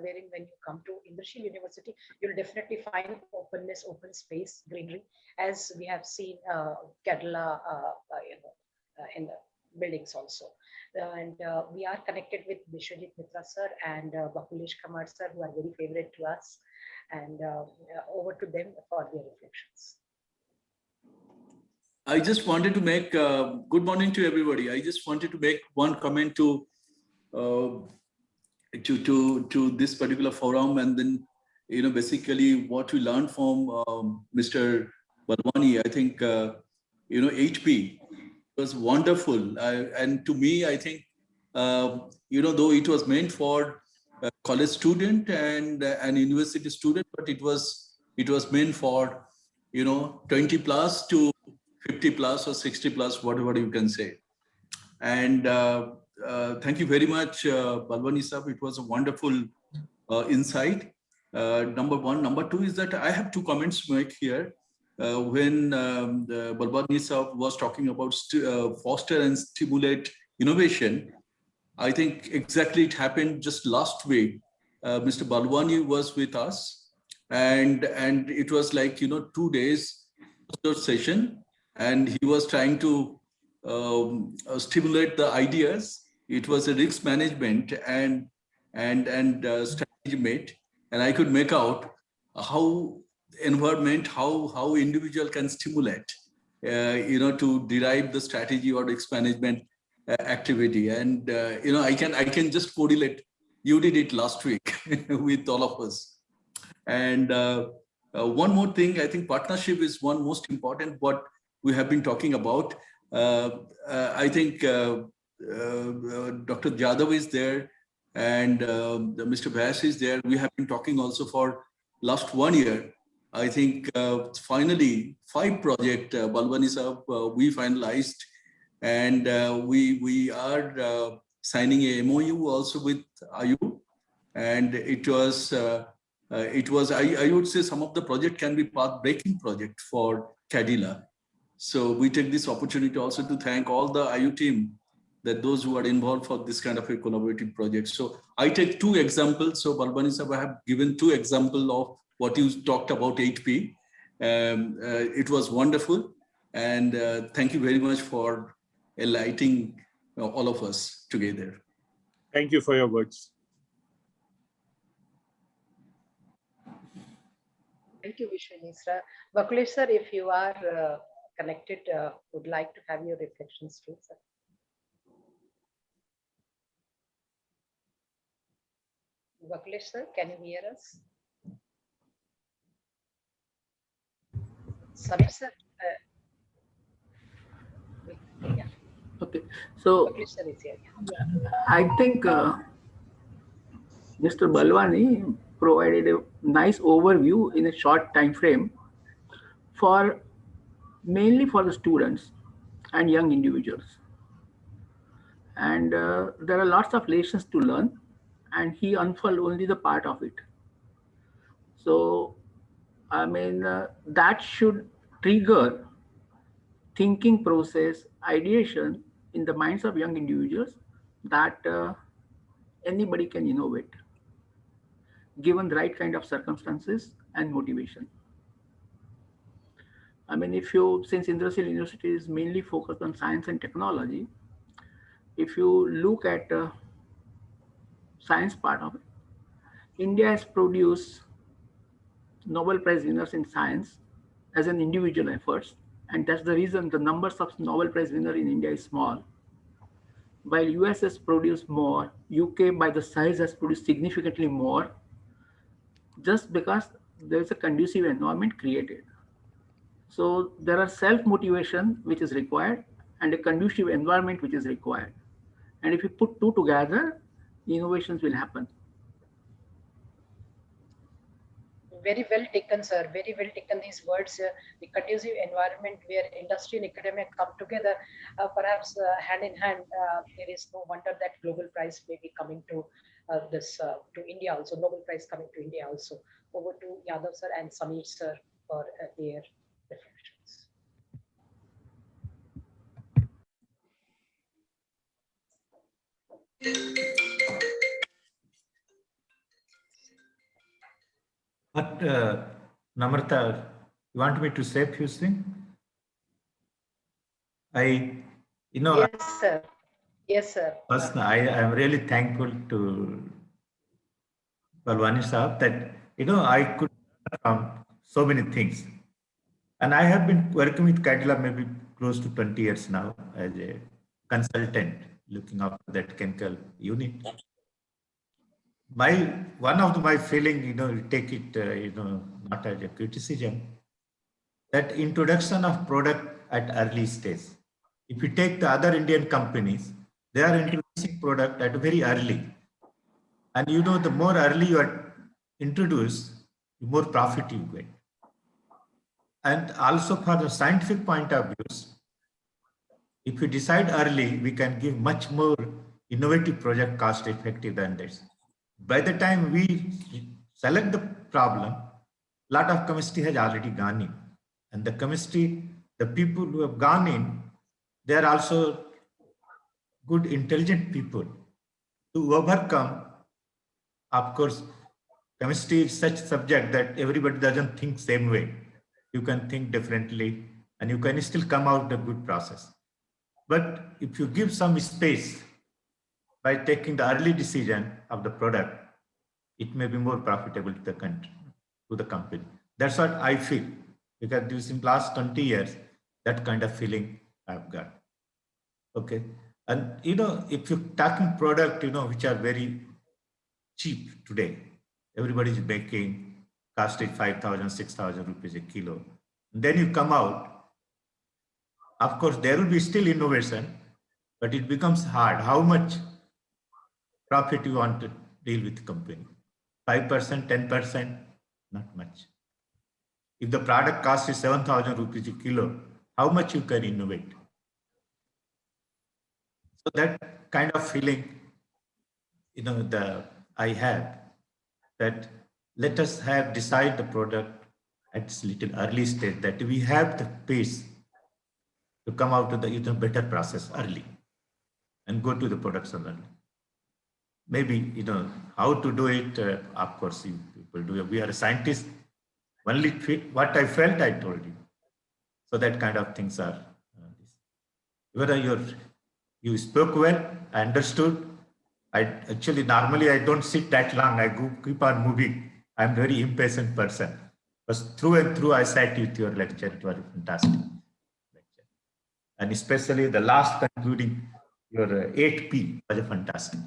wherein when you come to Indrashil University, you'll definitely find openness, open space, greenery, as we have seen Kerala in the buildings also. And we are connected with Vishwajit Mitra sir and Bakulesh Kamar sir, who are very favorite to us. And over to them for their reflections. I just wanted to make, good morning to everybody. I just wanted to make one comment to to this particular forum, and then basically what we learned from Mr. Balwani. I think HP was wonderful, and to me, I think though it was meant for a college student and an university student, but it was meant for 20 plus to 50 plus or 60 plus, whatever you can say. And thank you very much, Balwani Sahab. It was a wonderful insight. Number one. Number two is that I have two comments to make here. When Balwani Sahab was talking about foster and stimulate innovation, I think exactly it happened just last week. Mr. Balwani was with us, and it was like 2 days session, and he was trying to stimulate the ideas. It was a risk management and strategy mate, and I could make out how environment, how individual can stimulate, to derive the strategy or risk management activity. And I can just correlate. You did it last week with all of us. And one more thing, I think partnership is one most important what we have been talking about. I think Dr. Jadhav is there, and Mr. Vyas is there. We have been talking also for last 1 year. I think finally 5 projects, Balwani Sahab, we finalized, and we are signing a MOU also with IU, and it was I would say some of the project can be path-breaking project for Cadila. So we take this opportunity also to thank all the IU team, that those who are involved for this kind of a collaborative project. So I take 2 examples. So Balwani Sahab, I have given 2 examples of what you talked about 8P. It was wonderful, and thank you very much for enlightening all of us together. Thank you for your words. Thank you, Vishwanisra. Bakulesh sir, if you are connected, would like to have your reflections too, sir. Bakulesh sir, can you hear us? Samir sir. Yeah. Okay, so Bakulesh sir is here. I think Mr. Balwani provided a nice overview in a short time frame for mainly for the students and young individuals. And there are lots of lessons to learn, and he unfurled only the part of it. So, I mean, that should trigger thinking process, ideation in the minds of young individuals that anybody can innovate, given the right kind of circumstances and motivation. I mean, since Indrasil University is mainly focused on science and technology, if you look at science part of it, India has produced Nobel Prize winners in science as an individual efforts, and that's the reason the numbers of Nobel Prize winners in India is small. While US has produced more, UK by the size has produced significantly more, just because there is a conducive environment created. So there are self-motivation which is required and a conducive environment which is required. And if you put 2 together, innovations will happen. Very well taken, sir. Very well taken these words. The conducive environment where industry and academia come together, perhaps hand in hand. There is no wonder that global prize may be coming to to India also. Nobel Prize coming to India also. Over to Yadav sir and Samir sir for their reflections. But Namrata, you want me to say a few things? Yes, sir. Yes, sir. First, I am really thankful to Balwani Sahab that, I could learn from so many things. And I have been working with Cadila maybe close to 20 years now as a consultant looking after that chemical unit. one of my feeling, take it, not as a criticism, that introduction of product at early stage. If you take the other Indian companies, they are introducing product at very early. And the more early you are introduced, the more profit you get. And also for the scientific point of view, if we decide early, we can give much more innovative project cost effective than this. By the time we select the problem, lot of chemistry has already gone in. And the chemistry, the people who have gone in, they are also good, intelligent people to overcome. Of course, chemistry is such subject that everybody doesn't think same way. You can think differently and you can still come out with a good process. But if you give some space by taking the early decision of the product, it may be more profitable to the country, to the company. That's what I feel, because this in last 20 years, that kind of feeling I've got. Okay. And if you're talking product, which are very cheap today, everybody is making, cost is 5,000, 6,000 rupees a kilo. And then you come out, of course, there will be still innovation, but it becomes hard. How much profit you want to deal with the company? 5%, 10%, not much. If the product cost is 7,000 rupees a kilo, how much you can innovate? So that kind of feeling, I have, that let us decide the product at this little early stage, that we have the pace to come out to the better process early and go to the production early. Maybe, how to do it, of course, people do it. We are scientists. Only what I felt, I told you. So that kind of things are. Whether you spoke well, I understood. Normally I don't sit that long. I keep on moving. I'm very impatient person. But through and through, I sat with your lecture. It was fantastic lecture. And especially the last concluding, your 8P was a fantastic.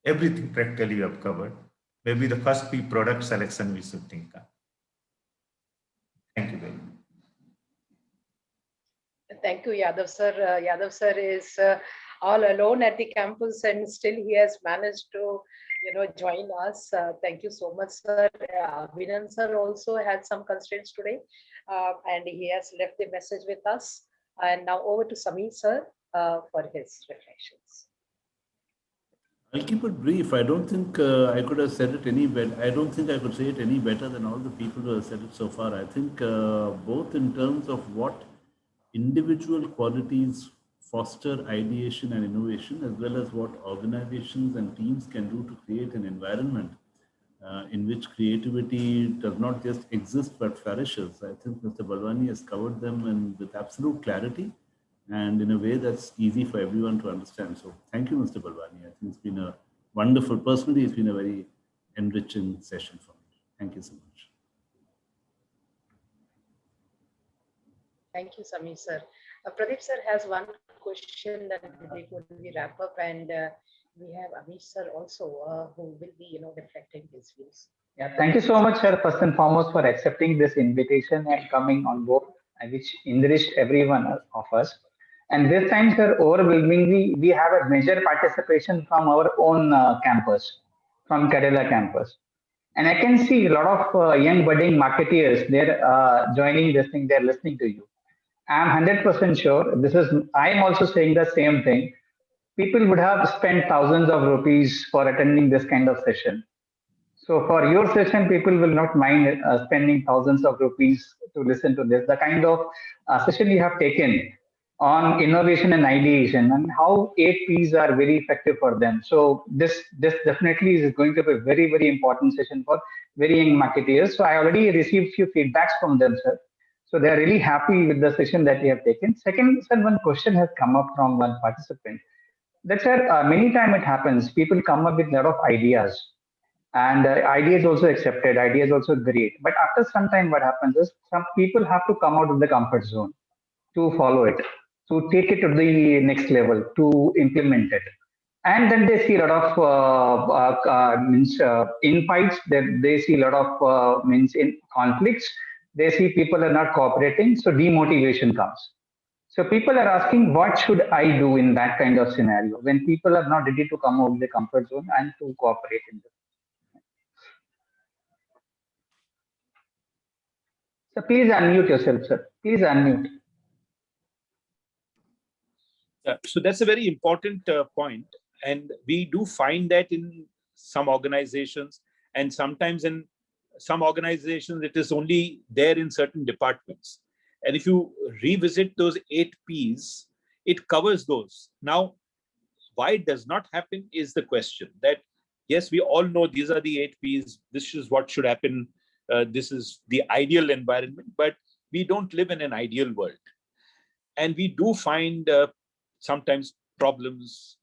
Everything practically you have covered. Maybe the first P, product selection, we should think of. Thank you very much. Thank you, Yadav sir. Yadav sir is all alone at the campus and still he has managed to, join us. Thank you so much, sir. Abhinan sir also had some constraints today and he has left the message with us. And now over to Sameer sir for his reflections. I'll keep it brief. I don't think I could have said it any better. I don't think I could say it any better than all the people who have said it so far. I think both in terms of what individual qualities foster ideation and innovation, as well as what organizations and teams can do to create an environment in which creativity does not just exist but flourishes. I think Mr. Balwani has covered them with absolute clarity and in a way that's easy for everyone to understand. So thank you, Mr. Balwani. I think it's been a wonderful, personally, it's been a very enriching session for me. Thank you so much. Thank you, Sameer sir. Pradeep sir has one question that before we wrap up, and we have Amish sir also who will be, reflecting his views. Yeah, thank you so much, sir, first and foremost, for accepting this invitation and coming on board, which enriched everyone of us. And this time, sir, overwhelmingly, we have a major participation from our own campus, from Kerala campus. And I can see a lot of young budding marketeers, they're joining this thing, they're listening to you. I'm 100% sure I'm also saying the same thing. People would have spent thousands of rupees for attending this kind of session. So for your session, people will not mind spending thousands of rupees to listen to this. The kind of session you have taken on innovation and ideation and how 8Ps are very effective for them. So this definitely is going to be a very, very important session for very young marketeers. So I already received few feedbacks from them, sir. So they are really happy with the session that we have taken. Second, sir, one question has come up from one participant. That, sir, many times it happens, people come up with a lot of ideas. And ideas also accepted, ideas also great. But after some time, what happens is some people have to come out of the comfort zone to follow it, to take it to the next level, to implement it. And then they see a lot of infights. They see a lot of in conflicts. They see people are not cooperating, so demotivation comes. So people are asking, what should I do in that kind of scenario when people are not ready to come out of the comfort zone and to cooperate in this? So please unmute yourself, sir. Please unmute. So that's a very important point. And we do find that in some organizations, and sometimes in some organizations, it is only there in certain departments. And if you revisit those 8 Ps, it covers those. Now, why it does not happen is the question. That, yes, we all know these are the 8 Ps, this is what should happen, this is the ideal environment, but we don't live in an ideal world. And we do find sometimes problems.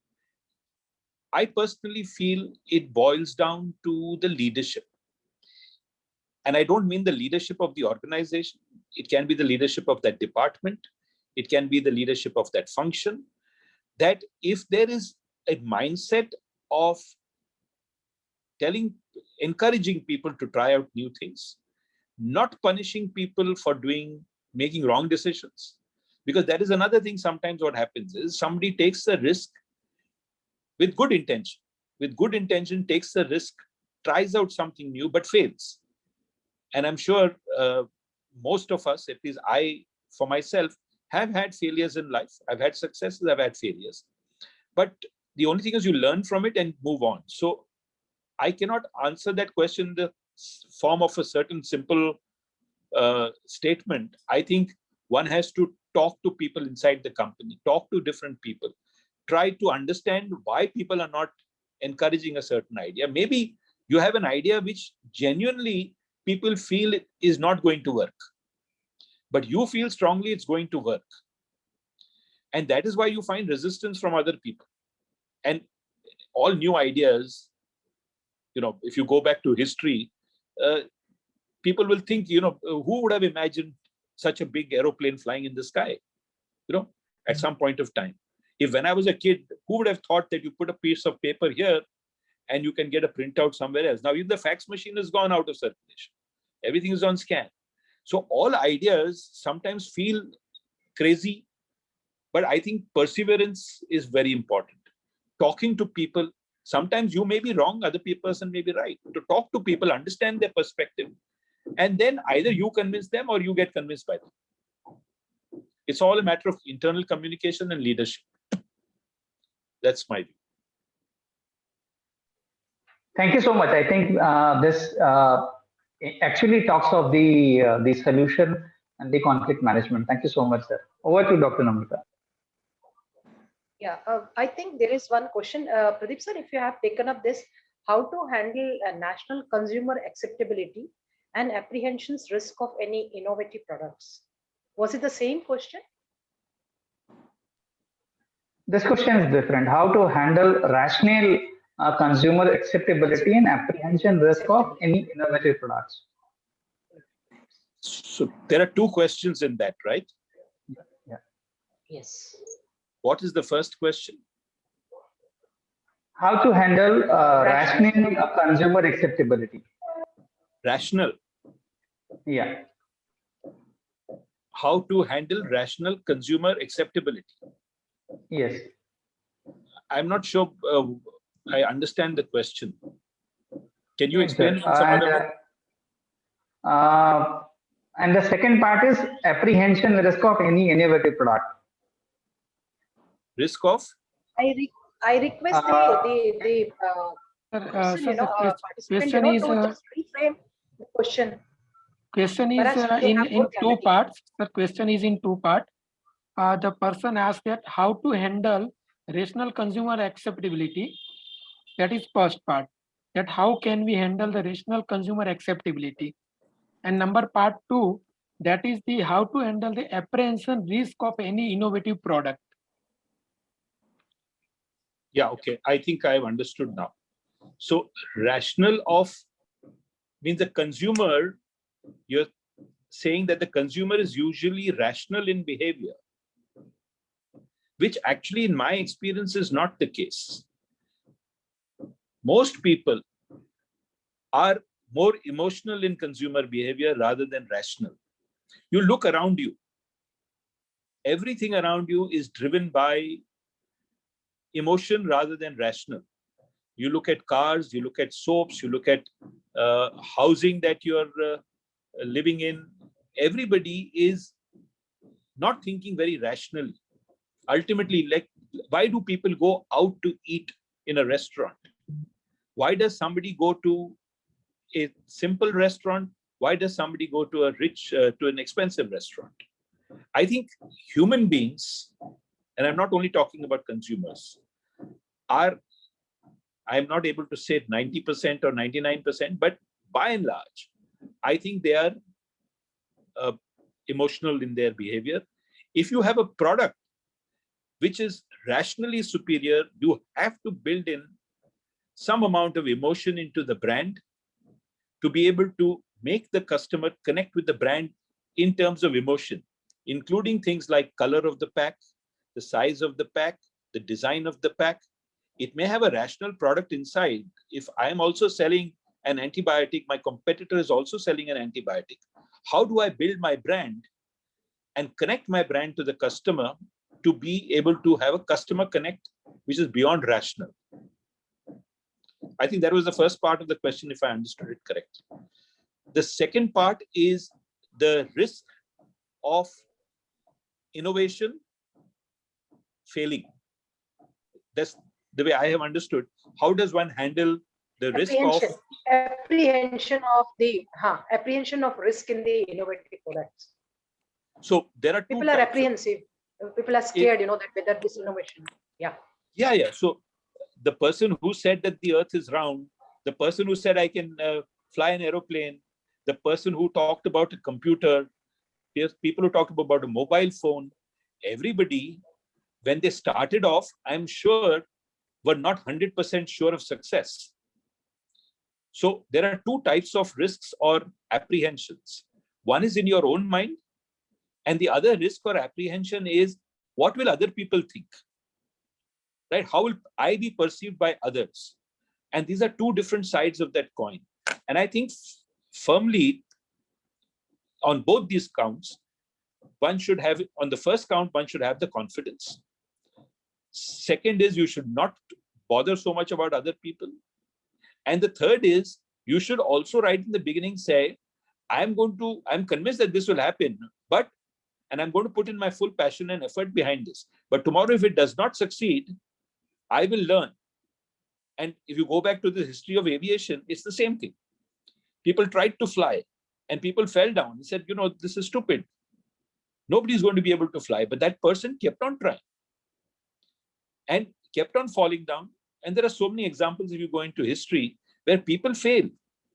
I personally feel it boils down to the leadership. And I don't mean the leadership of the organization. It can be the leadership of that department. It can be the leadership of that function. That if there is a mindset of encouraging people to try out new things, not punishing people for making wrong decisions. Because that is another thing. Sometimes what happens is somebody takes a risk with good intention, takes a risk, tries out something new, but fails. And I'm sure most of us, at least I, for myself, have had failures in life. I've had successes, I've had failures. But the only thing is you learn from it and move on. So I cannot answer that question in the form of a certain simple statement. I think one has to talk to people inside the company, talk to different people, try to understand why people are not encouraging a certain idea. Maybe you have an idea which genuinely people feel it is not going to work, but you feel strongly it's going to work. And that is why you find resistance from other people. And all new ideas, if you go back to history, people will think, who would have imagined such a big aeroplane flying in the sky, at some point of time. If when I was a kid, who would have thought that you put a piece of paper here and you can get a printout somewhere else? Now, even the fax machine has gone out of circulation. Everything is on scan. So all ideas sometimes feel crazy, but I think perseverance is very important. Talking to people, sometimes you may be wrong, other person may be right. To talk to people, understand their perspective, and then either you convince them or you get convinced by them. It's all a matter of internal communication and leadership. That's my view. Thank you so much. I think this actually talks of the solution and the conflict management. Thank you so much, sir. Over to Dr. Namrata. Yeah, I think there is one question. Pradeep sir, if you have taken up this, how to handle national consumer acceptability and apprehensions risk of any innovative products. Was it the same question? This question is different. How to handle rational consumer acceptability and apprehension risk of any innovative products. So there are 2 questions in that, right? Yeah. Yes. What is the first question? How to handle rational consumer acceptability. Rational. Yeah. How to handle rational consumer acceptability. Yes. I'm not sure I understand the question. Can you explain some other way? And the second part is apprehension risk of any innovative product. Risk of? I request the participant to just reframe the question. Question is in 2 parts. The question is in 2 parts. The person asked that how to handle rational consumer acceptability. That is first part. That how can we handle the rational consumer acceptability? And part 2, that is the how to handle the apprehension risk of any innovative product. Yeah, okay. I think I've understood now. So rational of means the consumer, you're saying that the consumer is usually rational in behavior, which actually in my experience is not the case. Most people are more emotional in consumer behavior rather than rational. You look around you. Everything around you is driven by emotion rather than rational. You look at cars, you look at soaps, you look at housing that you're living in. Everybody is not thinking very rationally. Ultimately, like, why do people go out to eat in a restaurant? Why does somebody go to a simple restaurant? Why does somebody go to a rich, to an expensive restaurant? I think human beings, and I'm not only talking about consumers, are, I'm not able to say 90% or 99%, but by and large, I think they are emotional in their behavior. If you have a product which is rationally superior, you have to build in some amount of emotion into the brand to be able to make the customer connect with the brand in terms of emotion, including things like color of the pack, the size of the pack, the design of the pack. It may have a rational product inside. If I am also selling an antibiotic, my competitor is also selling an antibiotic. How do I build my brand and connect my brand to the customer to be able to have a customer connect which is beyond rational? I think that was the first part of the question, if I understood it correctly. The second part is the risk of innovation failing. That's the way I have understood. How does one handle the risk of apprehension of risk in the innovative products? So there are two people are apprehensive. People are scared, that whether this innovation. Yeah. So the person who said that the earth is round, the person who said I can fly an aeroplane, the person who talked about a computer, people who talked about a mobile phone, everybody, when they started off, I'm sure, were not 100% sure of success. So there are two types of risks or apprehensions. One is in your own mind, and the other risk or apprehension is, what will other people think? Right? How will I be perceived by others? And these are two different sides of that coin. And I think firmly on both these counts, one should have, on the first count, one should have the confidence. Second is, you should not bother so much about other people. And the third is, you should also right in the beginning say, I'm convinced that this will happen, and I'm going to put in my full passion and effort behind this. But tomorrow, if it does not succeed, I will learn. And if you go back to the history of aviation, it's the same thing. People tried to fly and people fell down and said, this is stupid. Nobody's going to be able to fly. But that person kept on trying and kept on falling down. And there are so many examples, if you go into history, where people fail.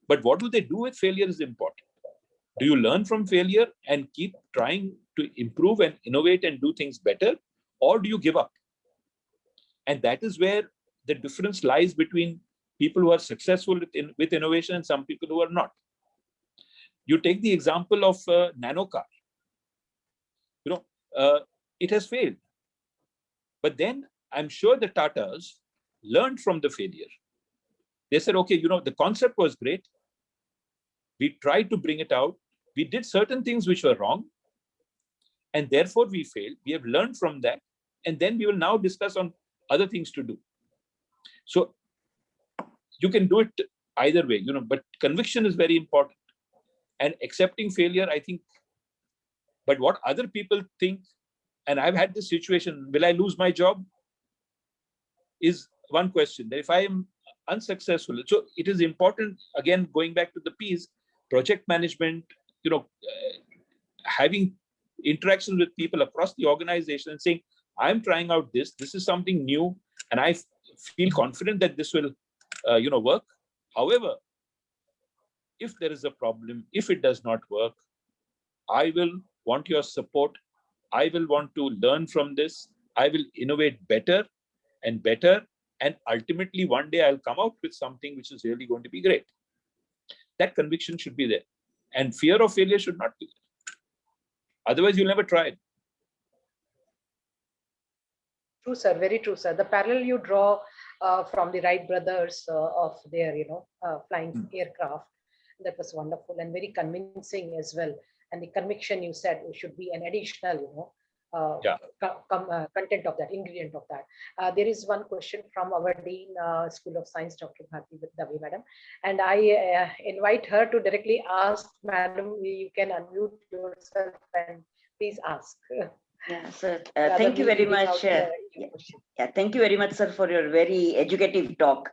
But what do they do with failure is important. Do you learn from failure and keep trying to improve and innovate and do things better? Or do you give up? And that is where the difference lies between people who are successful with innovation and some people who are not. You take the example of nano car. It has failed. But then I'm sure the Tatas learned from the failure. They said, okay, the concept was great. We tried to bring it out. We did certain things which were wrong. And therefore we failed. We have learned from that. And then we will now discuss on other things to do. So you can do it either way, but conviction is very important. And accepting failure, I think, but what other people think, and I've had this situation, will I lose my job? Is one question. That if I am unsuccessful, so it is important, again, going back to the P's, project management, having interactions with people across the organization and saying, I'm trying out this is something new, and I feel confident that this will, work. However, if there is a problem, if it does not work, I will want your support. I will want to learn from this. I will innovate better and better. And ultimately, one day I'll come out with something which is really going to be great. That conviction should be there. And fear of failure should not be there. Otherwise, you'll never try it. True, sir. Very true, sir. The parallel you draw from the Wright brothers of their, flying aircraft. That was wonderful and very convincing as well. And the conviction you said should be an additional, content of that, ingredient of that. There is one question from our Dean, School of Science, Dr. Bharti Dave, madam. And I invite her to directly ask, madam, you can unmute yourself and please ask. Yeah, sir. Thank you very much. Thank you very much, sir, for your very educative talk.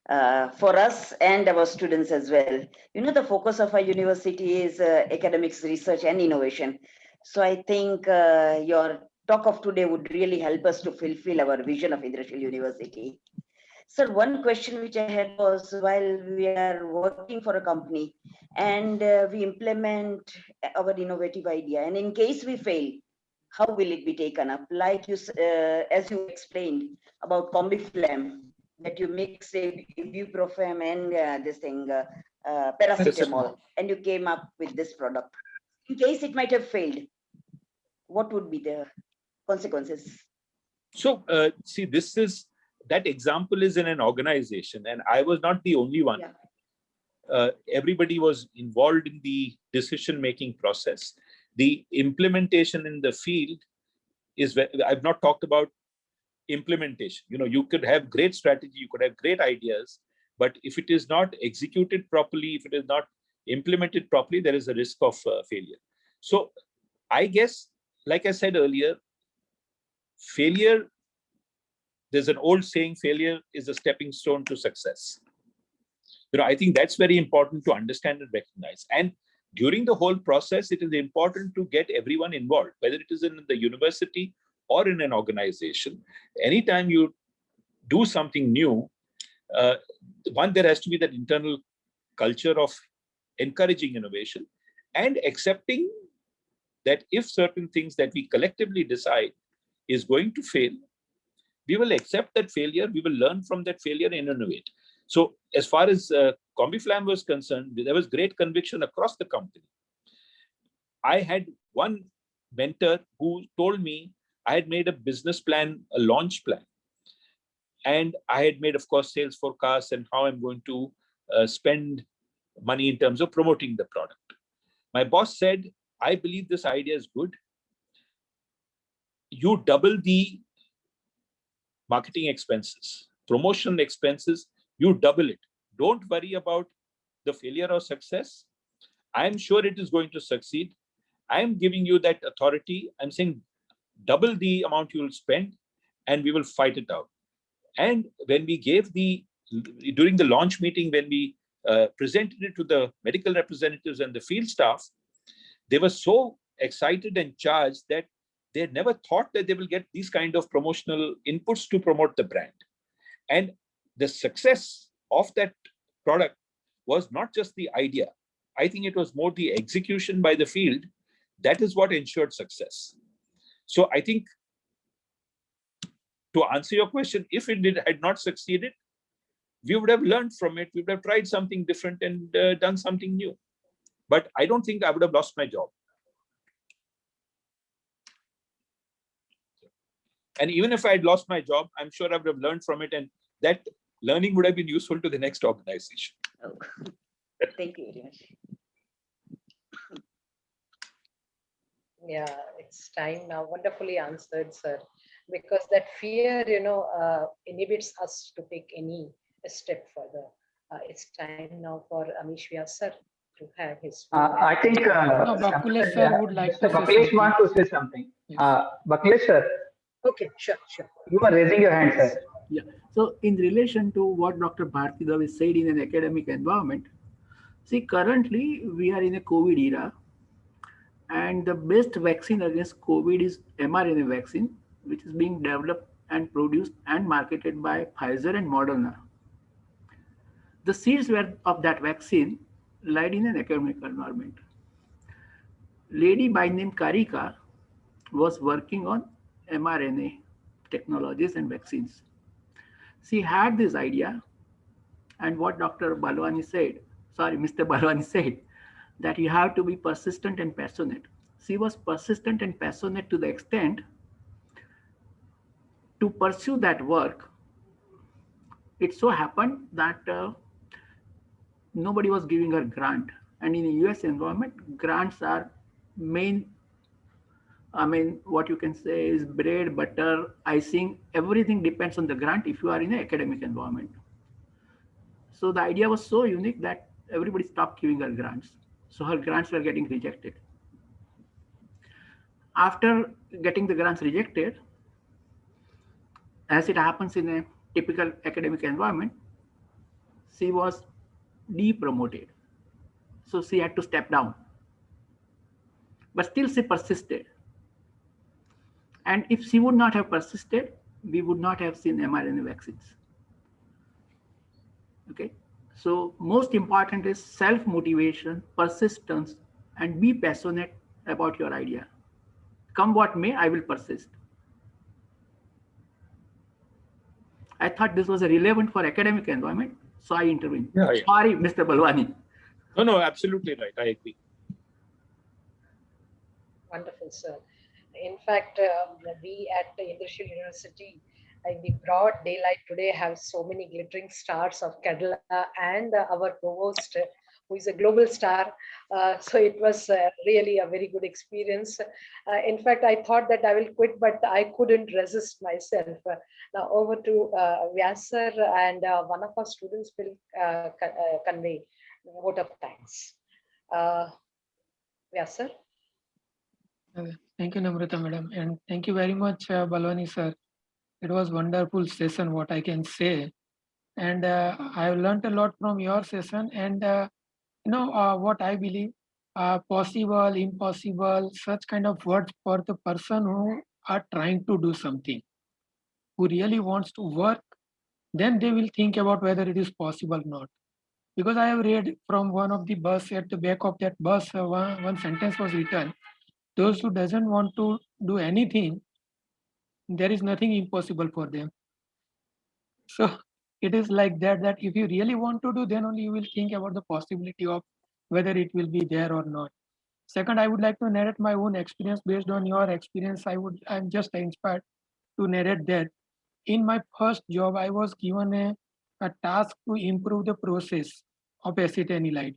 For us and our students as well. The focus of our university is academics, research, and innovation. So I think your talk of today would really help us to fulfill our vision of Indrashil University. Sir, one question which I had was, while we are working for a company and we implement our innovative idea, and in case we fail, how will it be taken up? Like you, as you explained about CombiFlam, that you mix ibuprofen and this thing, paracetamol, and you came up with this product. In case it might have failed, what would be the consequences? So, see, that example is in an organization, and I was not the only one. Yeah. Everybody was involved in the decision-making process. The implementation in the field is where I've not talked about implementation. You could have great strategy, you could have great ideas, but if it is not executed properly, if it is not implemented properly, there is a risk of failure. So I guess, like I said earlier, failure, there's an old saying, failure is a stepping stone to success. I think that's very important to understand and recognize. And during the whole process, it is important to get everyone involved, whether it is in the university or in an organization. Anytime you do something new, there has to be that internal culture of encouraging innovation and accepting that if certain things that we collectively decide is going to fail, we will accept that failure, we will learn from that failure and innovate. So as far as CombiFlam was concerned, there was great conviction across the company. I had one mentor who told me I had made a business plan, a launch plan. And I had made, of course, sales forecasts and how I'm going to spend money in terms of promoting the product. My boss said, I believe this idea is good. You double the marketing expenses, promotional expenses, you double it. Don't worry about the failure or success. I'm sure it is going to succeed. I'm giving you that authority. I'm saying double the amount you will spend and we will fight it out. And when we gave during the launch meeting, when we presented it to the medical representatives and the field staff, they were so excited and charged that they had never thought that they will get these kind of promotional inputs to promote the brand. And the success of that product was not just the idea. I think it was more the execution by the field. That is what ensured success. So I think, to answer your question, if it had not succeeded, we would have learned from it. We would have tried something different and done something new. But I don't think I would have lost my job. And even if I had lost my job, I'm sure I would have learned from it. And that learning would have been useful to the next organization. Oh, thank you very much. Yeah, it's time now. Wonderfully answered, sir. Because that fear, inhibits us to take any step further. It's time now for Amish Vyas sir to have his. I think Bakule sir would like to say Baklesh want to say something. Yes. Baklesh sir. Okay, sure. You are raising your hand, sir. Yeah. So in relation to what Dr. Bharti Dave said in an academic environment, see, currently we are in a COVID era, and the best vaccine against COVID is mRNA vaccine, which is being developed and produced and marketed by Pfizer and Moderna. The seeds of that vaccine lied in an academic environment. Lady by name Karika was working on mRNA technologies and vaccines. She had this idea, and what Dr. Balwani said, Mr. Balwani said, that you have to be persistent and passionate. She was persistent and passionate to the extent to pursue that work it so happened that nobody was giving her grant. And in the US environment, grants are main, I mean, what you can say is bread, butter, icing, everything depends on the grant if you are in an academic environment. So the idea was so unique that everybody stopped giving her grants. So her grants were getting rejected. After getting the grants rejected, as it happens in a typical academic environment, she was depromoted. So she had to step down. But still she persisted. And if she would not have persisted, we would not have seen mRNA vaccines. Okay. So most important is self-motivation, persistence, and be passionate about your idea. Come what may, I will persist. I thought this was relevant for academic environment, so I intervened. Yeah, yeah. Sorry, Mr. Balwani. No, absolutely right. I agree. Wonderful, sir. In fact, we at the Industrial University, in the broad daylight today, have so many glittering stars of Kerala and our provost, who is a global star. So it was really a very good experience. In fact, I thought that I will quit, but I couldn't resist myself. Now over to Vyasar, and one of our students will convey a vote of thanks. Vyasar. Thank you, Namrata madam, and thank you very much, Balwani sir. It was wonderful session, what I can say, and I have learned a lot from your session. And what I believe, possible, impossible, such kind of words for the person who are trying to do something, who really wants to work, then they will think about whether it is possible or not. Because I have read from one of the bus, at the back of that bus, one sentence was written: those who doesn't want to do anything, there is nothing impossible for them. So it is like that, that if you really want to do, then only you will think about the possibility of whether it will be there or not. Second, I would like to narrate my own experience. Based on your experience, I'm just inspired to narrate that. In my first job, I was given a task to improve the process of acetanilide.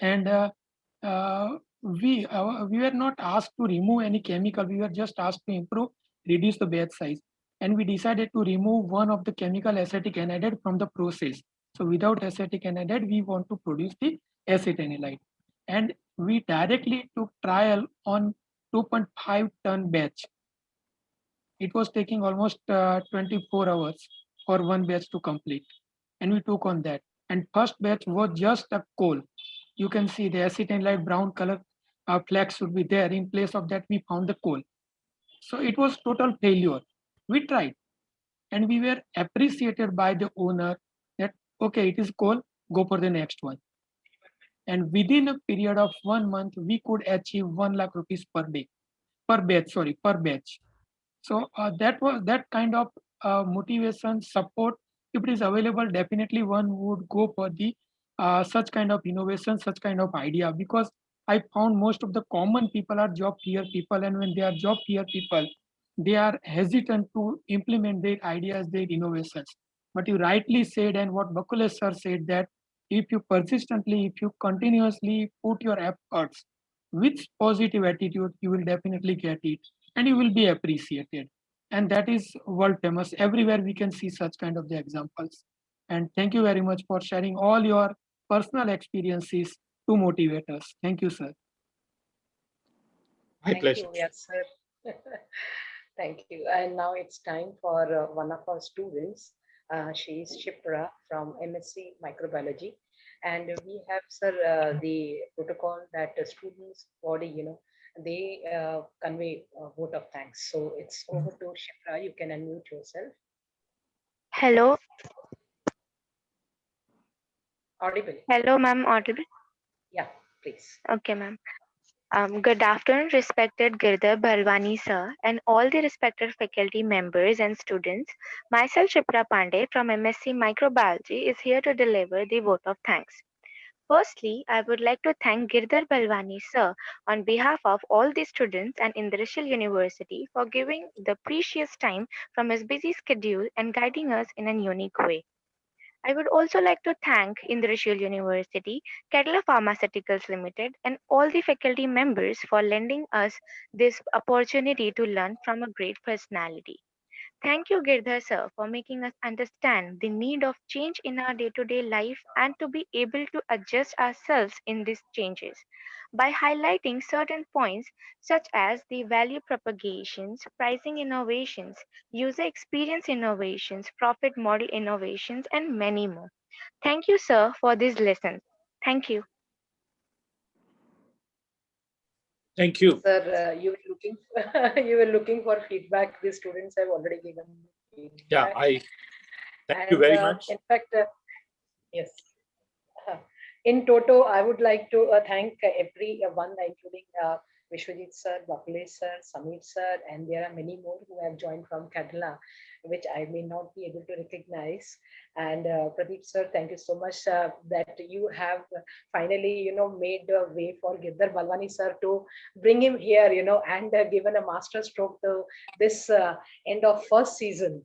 And we were not asked to remove any chemical. We were just asked to reduce the batch size. And we decided to remove one of the chemical, acetic anhydride, from the process. So without acetic anhydride, we want to produce the acetanilide. And we directly took trial on 2.5 ton batch. It was taking almost 24 hours for one batch to complete. And we took on that. And first batch was just a coal. You can see the acetanilide brown color flags should be there. In place of that, we found the coal. So it was total failure. We tried, and we were appreciated by the owner that, okay, it is coal, go for the next one. And within a period of 1 month, we could achieve 1 lakh rupees per day, per batch. So that was that kind of motivation, support. If it is available, definitely one would go for the such kind of innovation, such kind of idea. Because I found most of the common people are job fear people, and when they are job fear people, they are hesitant to implement their ideas, their innovations. But you rightly said, and what Bakulesh sir said, that if you persistently, if you continuously put your efforts with positive attitude, you will definitely get it, and you will be appreciated. And that is world famous. Everywhere we can see such kind of the examples. And thank you very much for sharing all your personal experiences to motivate us. Thank you, sir. My pleasure. Thank you, yes, sir. Thank you. And now it's time for one of our students. She is Shipra from MSc Microbiology. And we have, sir, the protocol that the students' body, they convey a vote of thanks. So it's over to Shipra. You can unmute yourself. Hello. Audible. Hello, ma'am. Audible? Yeah, please. Okay, ma'am. Good afternoon, respected Girdhar Balwani sir, and all the respected faculty members and students. Myself, Shipra Pandey from MSc Microbiology, is here to deliver the vote of thanks. Firstly, I would like to thank Girdhar Balwani sir on behalf of all the students and Indrashil University for giving the precious time from his busy schedule and guiding us in a unique way. I would also like to thank Indrashil University, Kerala Pharmaceuticals Limited, and all the faculty members for lending us this opportunity to learn from a great personality. Thank you, Girdhar sir, for making us understand the need of change in our day-to-day life and to be able to adjust ourselves in these changes. By highlighting certain points such as the value propagations, pricing innovations, user experience innovations, profit model innovations, and many more. Thank you, sir, for these lessons. Thank you. Thank you. Sir, you were looking you were looking for feedback. The students have already given feedback. Yeah, thank you very much. In fact, yes. In toto, I would like to thank everyone, including Vishwajit sir, Bakule sir, Samir sir, and there are many more who have joined from Kerala, which I may not be able to recognize. And Pradeep sir, thank you so much that you have finally, made a way for Girdhar Balwani sir to bring him here, and given a master stroke to this end of first season.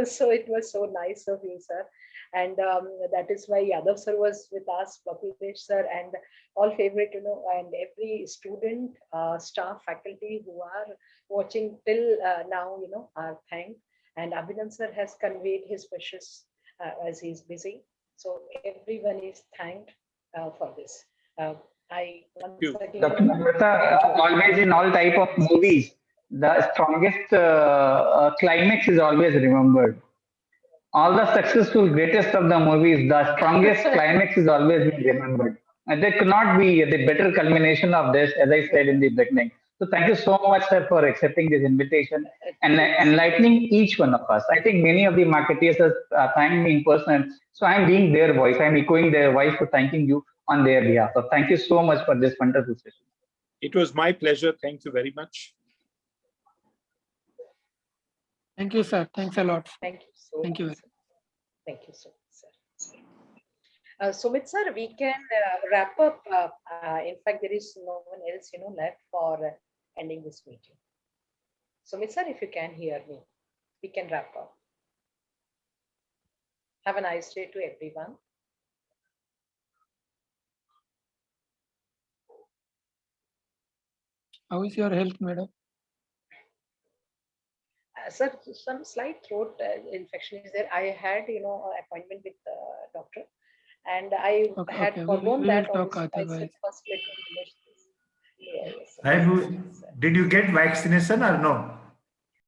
So it was so nice of you, sir. And that is why Yadav sir was with us, Bapidesh sir, and all favorite, and every student, staff, faculty who are watching till now, are thanked. And Abhinand sir has conveyed his wishes as he's busy. So everyone is thanked for this. I once again, Dr. Namrata, always in all type of movies, the strongest climax is always remembered. All the successful greatest of the movies, the strongest climax is always being remembered. And there could not be the better culmination of this, as I said in the beginning. So thank you so much, sir, for accepting this invitation and enlightening each one of us. I think many of the marketeers have thanked me in person. So I'm being their voice. I'm echoing their voice for thanking you on their behalf. So thank you so much for this wonderful session. It was my pleasure. Thank you very much. Thank you, sir. Thanks a lot. Thank you so Thank you. much. Thank you so much, sir. Sumit sir, we can wrap up. In fact, there is no one else, left for ending this meeting. Sumit sir, if you can hear me, we can wrap up. Have a nice day to everyone. How is your health, madam? Sir, some slight throat infection is there. I had, appointment with the doctor, and I had foregone we that. will talk otherwise. Yes, Did you get vaccination or no?